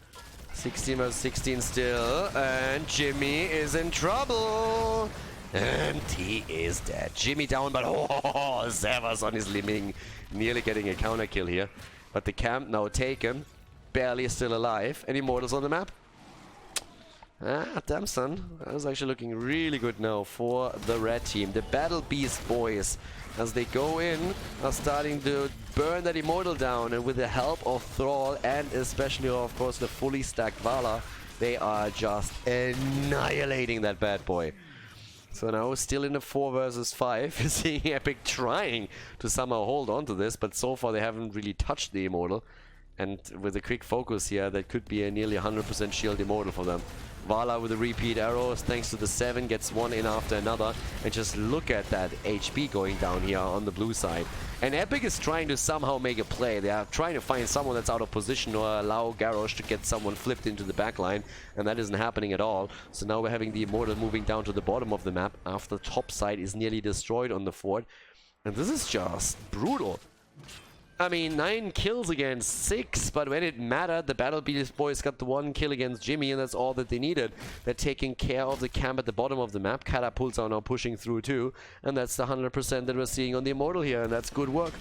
16 versus 16 still, and Jimmy is in trouble! And he is dead. Jimmy down, but oh, Zavas on his Li Ming. Nearly getting a counter kill here. But the camp now taken. Barely still alive. Any mortals on the map? Ah, damn son. That is actually looking really good now for the red team. The Battle Beast boys, as they go in, are starting to burn that Immortal down. And with the help of Thrall and especially, of course, the fully stacked Vala, they are just annihilating that bad boy. So now still in the 4 versus 5, you're seeing Epikk trying to somehow hold on to this, but so far they haven't really touched the Immortal. And with a quick focus here, that could be a nearly 100% shield Immortal for them. Vala with the repeat arrows, thanks to the 7, gets one in after another. And just look at that HP going down here on the blue side. And Epikk is trying to somehow make a play. They are trying to find someone that's out of position or allow Garrosh to get someone flipped into the backline. And that isn't happening at all. So now we're having the Immortal moving down to the bottom of the map after the top side is nearly destroyed on the fort. And this is just brutal. I mean, 9 kills against 6, but when it mattered, the Battle Beast boys got the 1 kill against Jimmy, and that's all that they needed. They're taking care of the camp at the bottom of the map. Catapults are now pushing through too, and that's the 100% that we're seeing on the Immortal here, and that's good work.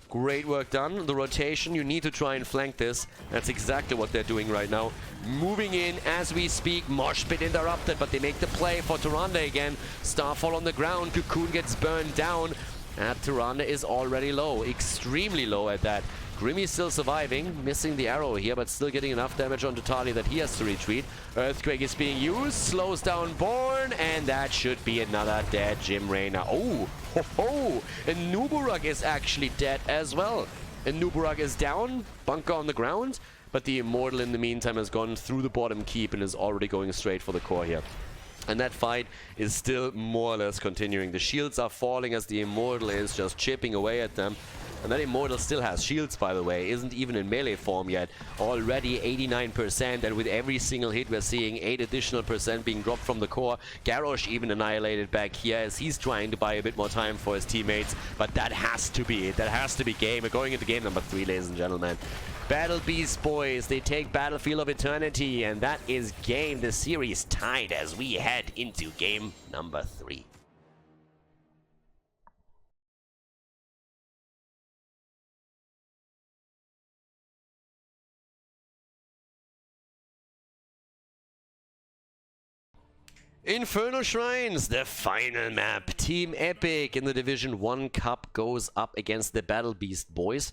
Great work done. The rotation, you need to try and flank this. That's exactly what they're doing right now. Moving in as we speak. Mosh pit interrupted, but they make the play for Tyrande again. Starfall on the ground. Cocoon gets burned down. And Tyrande is already low, extremely low at that. Grimmy's still surviving, missing the arrow here, but still getting enough damage onto Tali that he has to retreat. Earthquake is being used, slows down Born, and that should be another dead Jim Raynor. Oh, ho, ho. And Nuburak is actually dead as well. And Nuburak is down, bunker on the ground, but the Immortal in the meantime has gone through the bottom keep and is already going straight for the core here. And that fight is still more or less continuing. The shields are falling as the Immortal is just chipping away at them. And that Immortal still has shields, by the way. Isn't even in melee form yet. Already 89%, and with every single hit we're seeing 8 additional % being dropped from the core. Garrosh even annihilated back here as he's trying to buy a bit more time for his teammates. But that has to be it. That has to be game. We're going into game number 3, ladies and gentlemen. Battle Beast boys, they take Battlefield of Eternity, and that is game. The series tied as we head into game number 3. Infernal Shrines, the final map. Team Epikk in the Division 1 Cup goes up against the Battle Beast boys.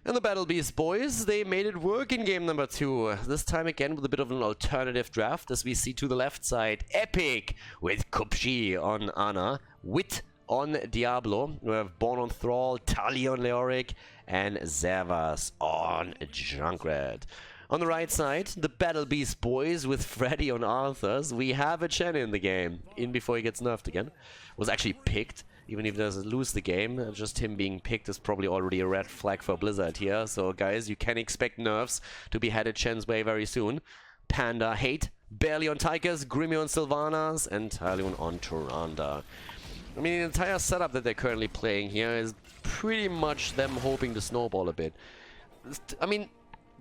And the Battle Beast boys, they made it work in game number 2. This time again with a bit of an alternative draft, as we see to the left side, Epikk with Kupshi on Ana, Wit on Diablo. We have Born on Thrall, Tali on Leoric, and Zervas on Junkrat. On the right side, the Battle Beast boys with Freddy on Arthurs. We have a Chen in the game, in before he gets nerfed again. Was actually picked. Even if he doesn't lose the game, just him being picked is probably already a red flag for Blizzard here. So guys, you can expect nerfs to be headed Chen's way very soon. Panda Hate, barely on Tigers, Grimmy on Sylvanas, and Talion on Tyrande. I mean, the entire setup that they're currently playing here is pretty much them hoping to snowball a bit. I mean,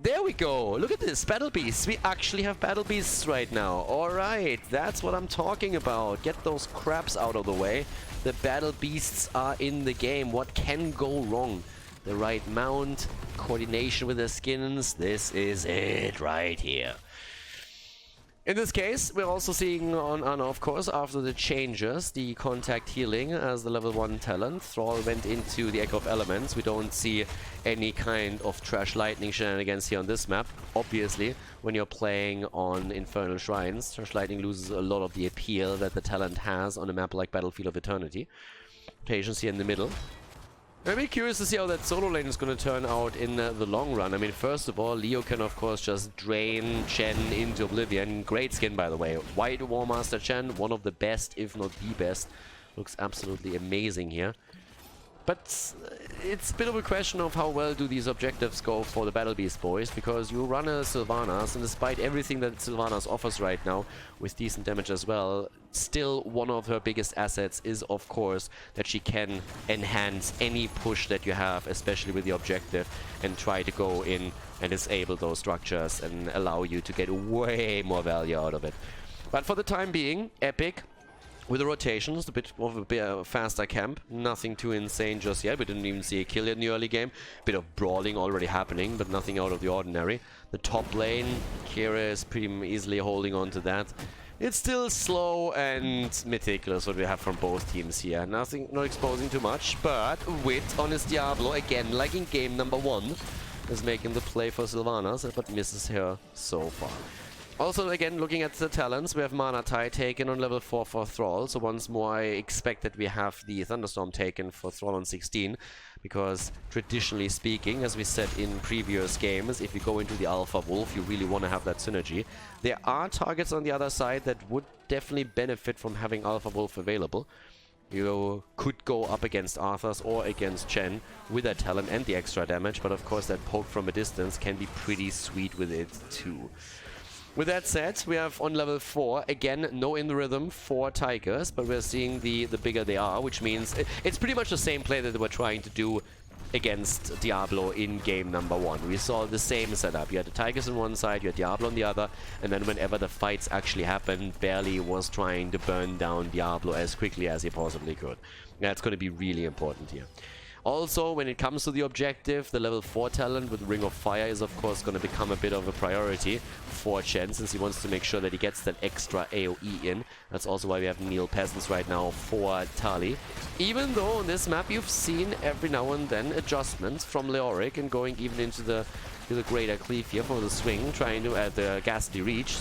there we go. Look at this, Battle Beasts. We actually have Battle Beasts right now. Alright, that's what I'm talking about. Get those craps out of the way. The Battle Beasts are in the game. What can go wrong? The right mount, coordination with the skins. This is it right here. In this case, we're also seeing on Ana, of course, after the changes, the contact healing as the level 1 talent. Thrall went into the Echo of Elements. We don't see any kind of Trash Lightning shenanigans here on this map. Obviously, when you're playing on Infernal Shrines, Trash Lightning loses a lot of the appeal that the talent has on a map like Battlefield of Eternity. Patience here in the middle. I'm really curious to see how that solo lane is going to turn out in the long run. I mean, first of all, Leo can of course just drain Chen into oblivion. Great skin, by the way. White War Master Chen, one of the best, if not the best. Looks absolutely amazing here. But it's a bit of a question of how well do these objectives go for the Battle Beast boys, because you run a Sylvanas, and despite everything that Sylvanas offers right now, with decent damage as well, still one of her biggest assets is, of course, that she can enhance any push that you have, especially with the objective, and try to go in and disable those structures and allow you to get way more value out of it. But for the time being, Epikk, with the rotations, a bit of a faster camp, nothing too insane just yet. We didn't even see a kill in the early game. Bit of brawling already happening, but nothing out of the ordinary. The top lane, Kira is pretty easily holding on to that. It's still slow and meticulous what we have from both teams here. Nothing, not exposing too much, but Wit on his Diablo, again, like in game number 1, is making the play for Sylvanas, but misses her so far. Also, again, looking at the talents, we have Mana Tai taken on level 4 for Thrall. So once more, I expect that we have the Thunderstorm taken for Thrall on 16. Because traditionally speaking, as we said in previous games, if you go into the Alpha Wolf, you really want to have that synergy. There are targets on the other side that would definitely benefit from having Alpha Wolf available. You could go up against Arthurs or against Chen with that talent and the extra damage. But of course, that poke from a distance can be pretty sweet with it too. With that said, we have on level 4, again, no in the rhythm for Tigers, but we're seeing the bigger they are, which means it's pretty much the same play that they were trying to do against Diablo in game number 1. We saw the same setup. You had the Tigers on one side, you had Diablo on the other, and then whenever the fights actually happened, Barely was trying to burn down Diablo as quickly as he possibly could. That's going to be really important here. Also, when it comes to the objective, the level 4 talent with Ring of Fire is of course going to become a bit of a priority for Chen, since he wants to make sure that he gets that extra AoE in. That's also why we have Neil Peasants right now for Tali. Even though on this map you've seen every now and then adjustments from Leoric and going even into the greater cleave here for the swing, trying to the ghastly reach,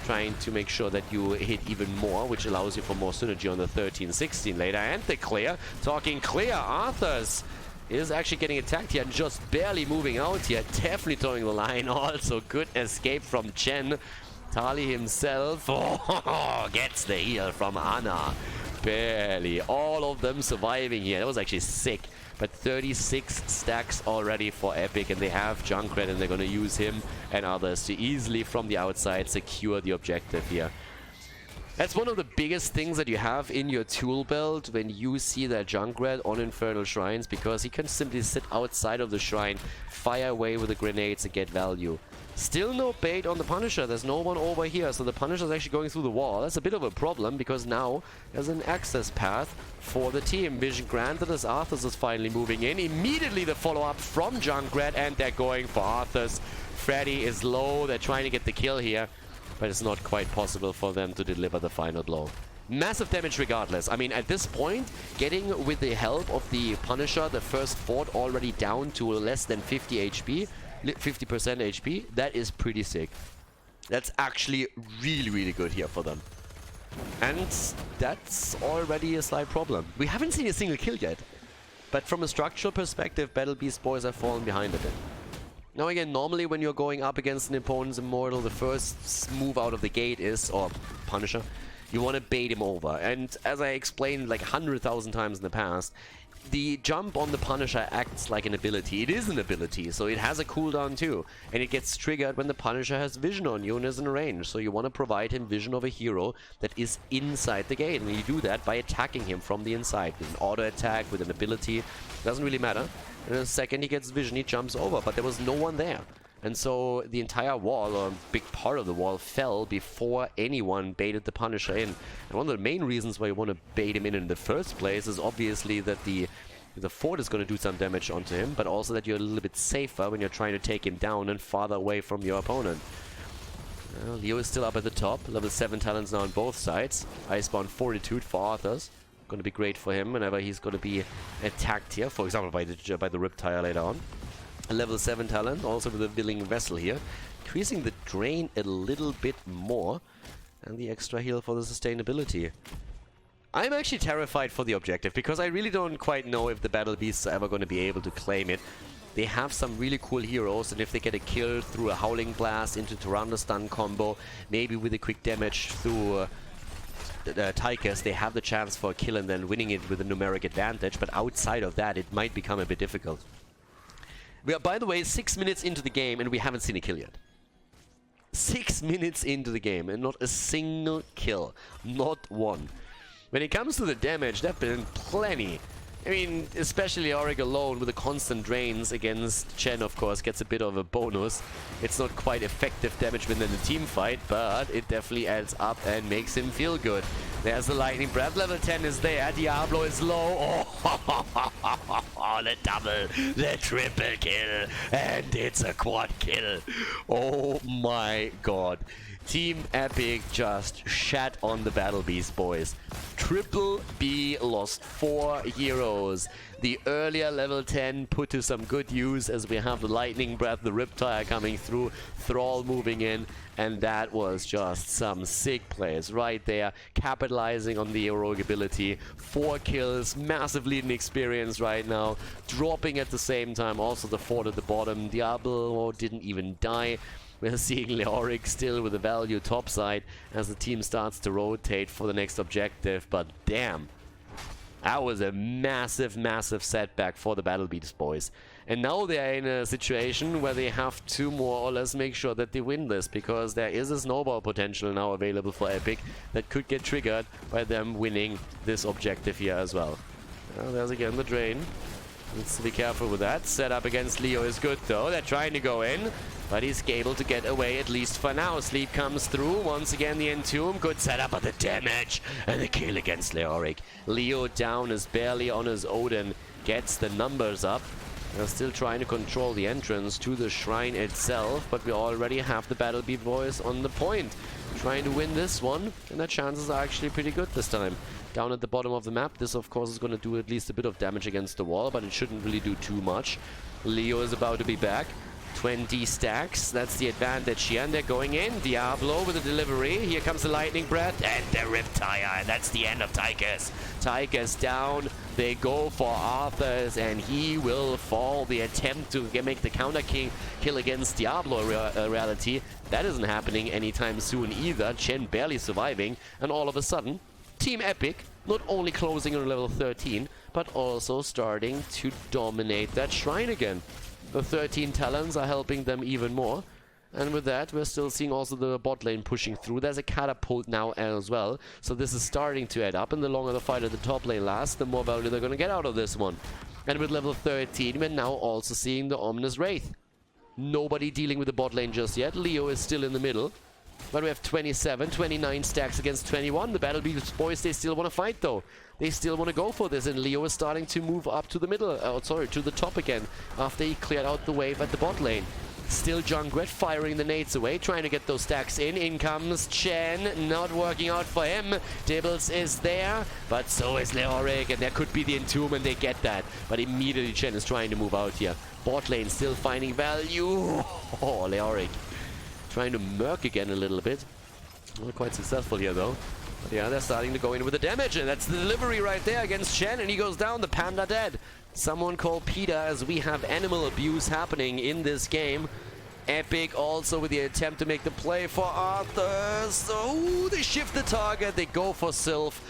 trying to make sure that you hit even more, which allows you for more synergy on the 13-16 later. And the clear, talking clear, Arthurs is actually getting attacked here and just barely moving out here, definitely towing the line. Also good escape from Chen. Tali himself gets the heal from Ana, barely. All of them surviving here. That was actually sick. But 36 stacks already for Epikk, and they have Junkrat, and they're going to use him and others to easily from the outside secure the objective here. That's one of the biggest things that you have in your tool belt when you see that Junkrat on Infernal Shrines, because he can simply sit outside of the shrine, fire away with the grenades and get value. Still no bait on the Punisher. There's no one over here, so the Punisher is actually going through the wall. That's a bit of a problem, because now there's an access path for the team. Vision granted as Arthurs is finally moving in. Immediately the follow-up from Junkrat, and they're going for Arthurs. Freddy is low. They're trying to get the kill here. but it's not quite possible for them to deliver the final blow. Massive damage regardless. I mean, at this point, getting with the help of the Punisher, the first fort already down to less than 50 HP, 50% HP, that is pretty sick. That's actually really, really good here for them. And that's already a slight problem. We haven't seen a single kill yet. But from a structural perspective, Battle Beast boys have fallen behind a bit. Now again, normally when you're going up against an opponent's Immortal, the first move out of the gate is, or Punisher, you want to bait him over. And as I explained like 100,000 times in the past, the jump on the Punisher acts like an ability. It is an ability, so it has a cooldown too. And it gets triggered when the Punisher has vision on you and is in range. So you want to provide him vision of a hero that is inside the gate. And you do that by attacking him from the inside. With an auto attack, with an ability. Doesn't really matter. In a second he gets vision, he jumps over. But there was no one there. And so the entire wall, or a big part of the wall, fell before anyone baited the Punisher in. And one of the main reasons why you want to bait him in the first place is obviously that the fort is going to do some damage onto him, but also that you're a little bit safer when you're trying to take him down and farther away from your opponent. Well, Leo is still up at the top. Level 7 talents now on both sides. Icebound Fortitude for Arthurs. Going to be great for him whenever he's going to be attacked here, for example by the Riptire later on. A level 7 talent, also with a Willing Vessel here, increasing the drain a little bit more, and the extra heal for the sustainability. I'm actually terrified for the objective, because I really don't quite know if the Battle Beasts are ever going to be able to claim it. They have some really cool heroes, and if they get a kill through a Howling Blast into Tyrannus stun combo, maybe with a quick damage through Tychus, they have the chance for a kill and then winning it with a numeric advantage, but outside of that, it might become a bit difficult. We are, by the way, 6 minutes into the game and we haven't seen a kill yet. 6 minutes into the game and not a single kill. Not one. When it comes to the damage, there have been plenty. I mean, especially Auric alone with the constant drains against Chen, of course, gets a bit of a bonus. It's not quite effective damage within the team fight, but it definitely adds up and makes him feel good. There's the Lightning Breath, level 10 is there, Diablo is low. Oh, the double, the triple kill, and it's a quad kill. Oh my god. Team Epikk just shat on the Battle Beast boys. Triple B lost 4 heroes. The earlier level 10 put to some good use as we have the Lightning Breath, the Riptire coming through, Thrall moving in, and that was just some sick plays right there, capitalizing on the heroic ability. 4 kills, massive leading experience right now, dropping at the same time. Also the fort at the bottom, Diablo didn't even die. We're seeing Leoric still with a value topside as the team starts to rotate for the next objective, but damn, that was a massive, massive setback for the Battle Beast boys. And now they are in a situation where they have to more or less make sure that they win this, because there is a snowball potential now available for Epikk that could get triggered by them winning this objective here as well. Well, there's again the drain. Needs to be careful with that. Setup against Leo is good though. They're trying to go in, but he's able to get away at least for now. Sleep comes through. Once again the Entomb. Good setup of the damage. And the kill against Leoric. Leo down is barely on his Odin. Gets the numbers up. They're still trying to control the entrance to the shrine itself, but we already have the Battle Beast boys on the point. Trying to win this one, and their chances are actually pretty good this time. Down at the bottom of the map, this of course is going to do at least a bit of damage against the wall, but it shouldn't really do too much. Leo is about to be back. 20 stacks, that's the advantage here, and they're going in. Diablo with the delivery. Here comes the Lightning Breath and the Riptire, and that's the end of Tychus. Tychus down, they go for Arthurs, and he will fall. The attempt to make the counter kill against Diablo reality, that isn't happening anytime soon either. Chen barely surviving, and all of a sudden, Team Epikk not only closing on level 13, but also starting to dominate that shrine again. The 13 talents are helping them even more. And with that, we're still seeing also the bot lane pushing through. There's a catapult now as well. So this is starting to add up. And the longer the fight at the top lane lasts, the more value they're going to get out of this one. And with level 13, we're now also seeing the Ominous Wraith. Nobody dealing with the bot lane just yet. Leo is still in the middle. But we have 27, 29 stacks against 21. The Battle Beast boys, they still want to fight though. They still want to go for this, and Leo is starting to move up to the middle, to the top again, after he cleared out the wave at the bot lane. Still Junkrat firing the nades away, trying to get those stacks in. In comes Chen, not working out for him. Dibbles is there, but so is Leoric, and there could be the Entomb, and they get that. But immediately Chen is trying to move out here. Bot lane still finding value. Oh, Leoric trying to murk again a little bit. Not quite successful here, though. But yeah, they're starting to go in with the damage, and that's the delivery right there against Chen, and he goes down. The Panda dead. Someone called Peter, as we have animal abuse happening in this game. Epikk also with the attempt to make the play for Arthur. So they shift the target, they go for Sylph.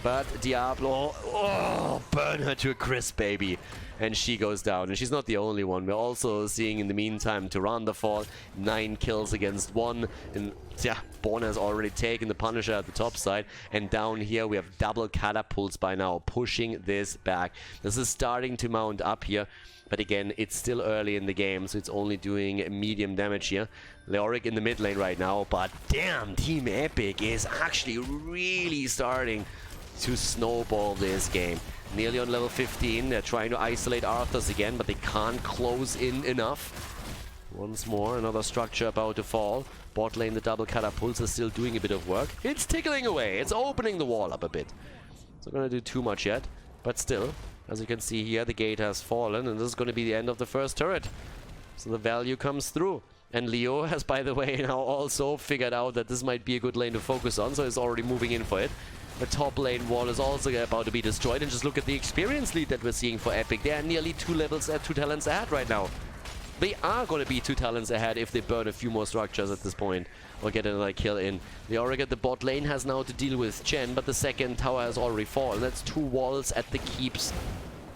But Diablo, oh, burn her to a crisp, baby. And she goes down, and she's not the only one. We're also seeing in the meantime Tyrande fall, 9 kills against 1. And yeah, Borna has already taken the Punisher at the top side. And down here we have double catapults by now, pushing this back. This is starting to mount up here. But again, it's still early in the game, so it's only doing medium damage here. Leoric in the mid lane right now, but damn, Team Epikk is actually really starting to snowball this game. Nearly on level 15, they're trying to isolate Arthurs again, but they can't close in enough. Once more, another structure about to fall. Bot lane, the double catapults is still doing a bit of work. It's tickling away, it's opening the wall up a bit. It's not gonna do too much yet, but still, as you can see here, the gate has fallen, and this is gonna be the end of the first turret. So the value comes through. And Leo has, by the way, now also figured out that this might be a good lane to focus on, so he's already moving in for it. The top lane wall is also about to be destroyed, and just look at the experience lead that we're seeing for Epikk. They are nearly 2 talents ahead right now. They are going to be 2 talents ahead if they burn a few more structures at this point, or get another kill in. The Auric at the bot lane has now to deal with Chen, but the second tower has already fallen. That's 2 walls at the keeps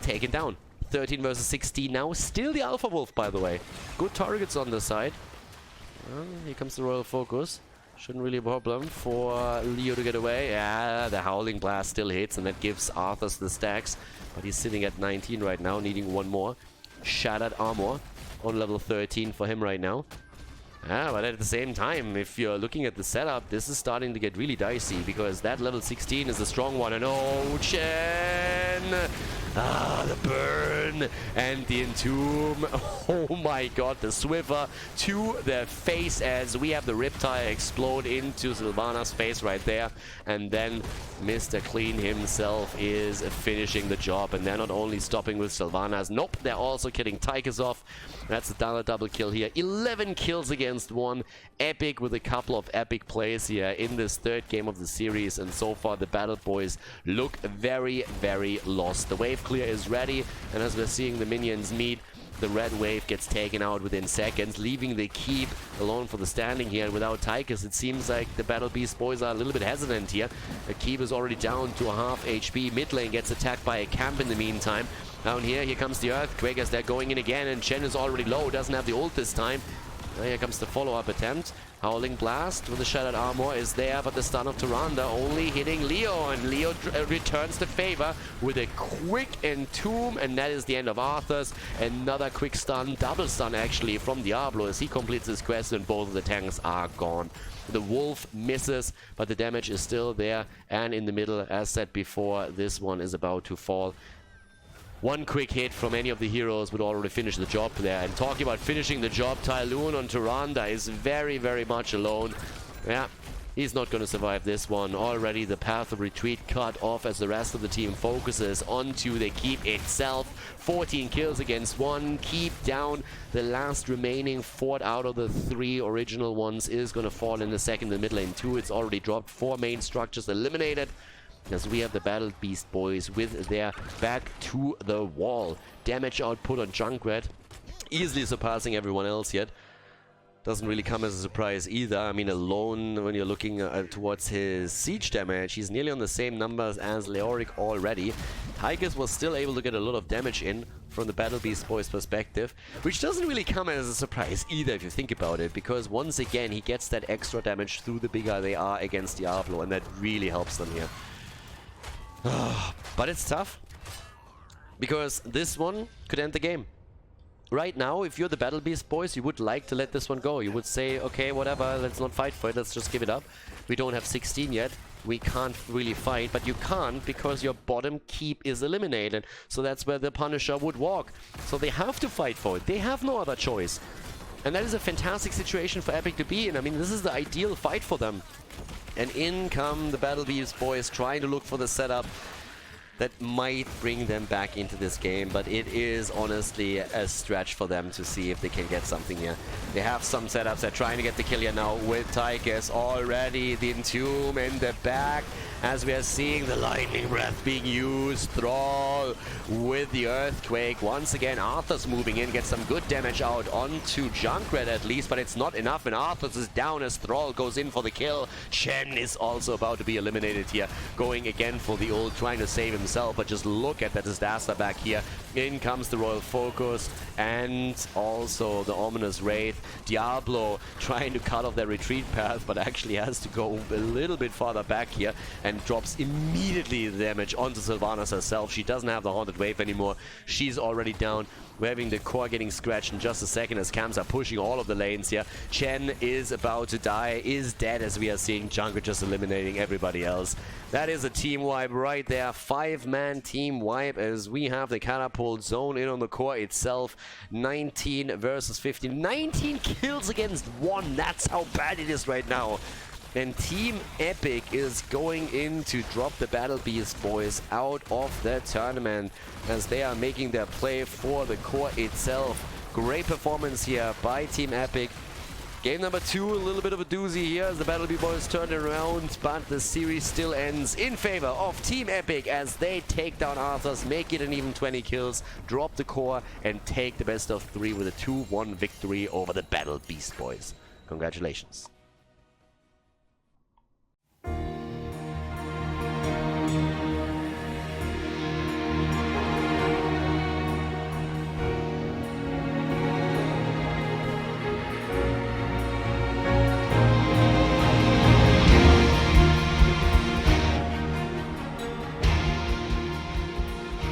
taken down. 13 versus 16 now. Still the Alpha Wolf, by the way. Good targets on the side. Well, here comes the Royal Focus. Shouldn't really be a problem for Leo to get away. Yeah, the Howling Blast still hits, and that gives Arthas the stacks. But he's sitting at 19 right now, needing 1 more. Shattered Armor on level 13 for him right now. Yeah, but at the same time, if you're looking at the setup, this is starting to get really dicey, because that level 16 is a strong one. And oh, Chen! Ah, the burn and the Entomb. Oh my god, the Swiffer to the face as we have the Riptide explode into Sylvana's face right there. And then Mr. Clean himself is finishing the job. And they're not only stopping with Sylvana's, nope, they're also killing Tychus off. That's a double kill here. 11 kills against 1. Epikk with a couple of epic plays here in this 3rd game of the series. And so far the Battle Boys look very, very lost. The wave clear is ready, and as we're seeing the minions meet, the red wave gets taken out within seconds, leaving the keep alone for the standing here. And without Tychus, it seems like the Battle Beast boys are a little bit hesitant here. The keep is already down to a half HP. Mid lane gets attacked by a camp in the meantime. Down here comes the Earthquake as they're going in again, and Chen is already low, doesn't have the ult this time. Here comes the follow-up attempt. Howling Blast with the Shattered Armor is there, but the stun of Tyrande only hitting Leo, and Leo returns the favor with a quick Entomb, and that is the end of Arthur's. Another quick stun, double stun actually from Diablo as he completes his quest, and both of the tanks are gone. The Wolf misses, but the damage is still there, and in the middle, as said before, this one is about to fall. One quick hit from any of the heroes would already finish the job there. And talking about finishing the job, Tylun on Tyrande is very, very much alone. Yeah, he's not going to survive this one. Already the path of retreat cut off as the rest of the team focuses onto the keep itself. 14 kills against 1. Keep down. The last remaining fort out of the 3 original ones is going to fall in the second and mid lane too. It's already dropped. 4 main structures eliminated. As we have the Battle Beast boys with their back to the wall. Damage output on Junkrat easily surpassing everyone else yet. Doesn't really come as a surprise either. I mean, alone when you're looking towards his siege damage, he's nearly on the same numbers as Leoric already. Tychus was still able to get a lot of damage in from the Battle Beast boys perspective, which doesn't really come as a surprise either if you think about it, because once again he gets that extra damage through the bigger they are against Diablo, and that really helps them here. But it's tough, because this one could end the game. Right now, if you're the Battle Beast boys, you would like to let this one go. You would say, okay, whatever, let's not fight for it, let's just give it up. We don't have 16 yet, we can't really fight, but you can't because your bottom keep is eliminated. So that's where the Punisher would walk. So they have to fight for it, they have no other choice. And that is a fantastic situation for Epikk to be in. I mean, this is the ideal fight for them. And in come the Battle Beast boys trying to look for the setup that might bring them back into this game, but it is honestly a stretch for them to see if they can get something here. They have some setups. They're trying to get the kill here now with Tigers already. The Entomb in the back as we are seeing the Lightning Breath being used. Thrall with the Earthquake. Once again, Arthur's moving in, gets some good damage out onto Junkrat at least, but it's not enough, and Arthur's is down as Thrall goes in for the kill. Chen is also about to be eliminated here, going again for the ult, trying to save himself, but just look at that disaster back here. In comes the Royal Focus and also the Ominous Wraith. Diablo trying to cut off their retreat path, but actually has to go a little bit farther back here and drops immediately the damage onto Sylvanas herself. She doesn't have the Haunted Wave anymore. She's already down. We're having the core getting scratched in just a second as Cams are pushing all of the lanes here. Chen is about to die, is dead, as we are seeing Junkrat just eliminating everybody else. That is a team wipe right there. 5-man team wipe as we have the catapult zone in on the core itself. 19 versus 15. 19 kills against 1. That's how bad it is right now. And Team Epikk is going in to drop the Battle Beast boys out of the tournament as they are making their play for the core itself. Great performance here by Team Epikk. Game number 2, a little bit of a doozy here as the Battle Beast boys turn it around, but the series still ends in favor of Team Epikk as they take down Arthurs, make it an even 20 kills, drop the core, and take the best of 3 with a 2-1 victory over the Battle Beast boys. Congratulations.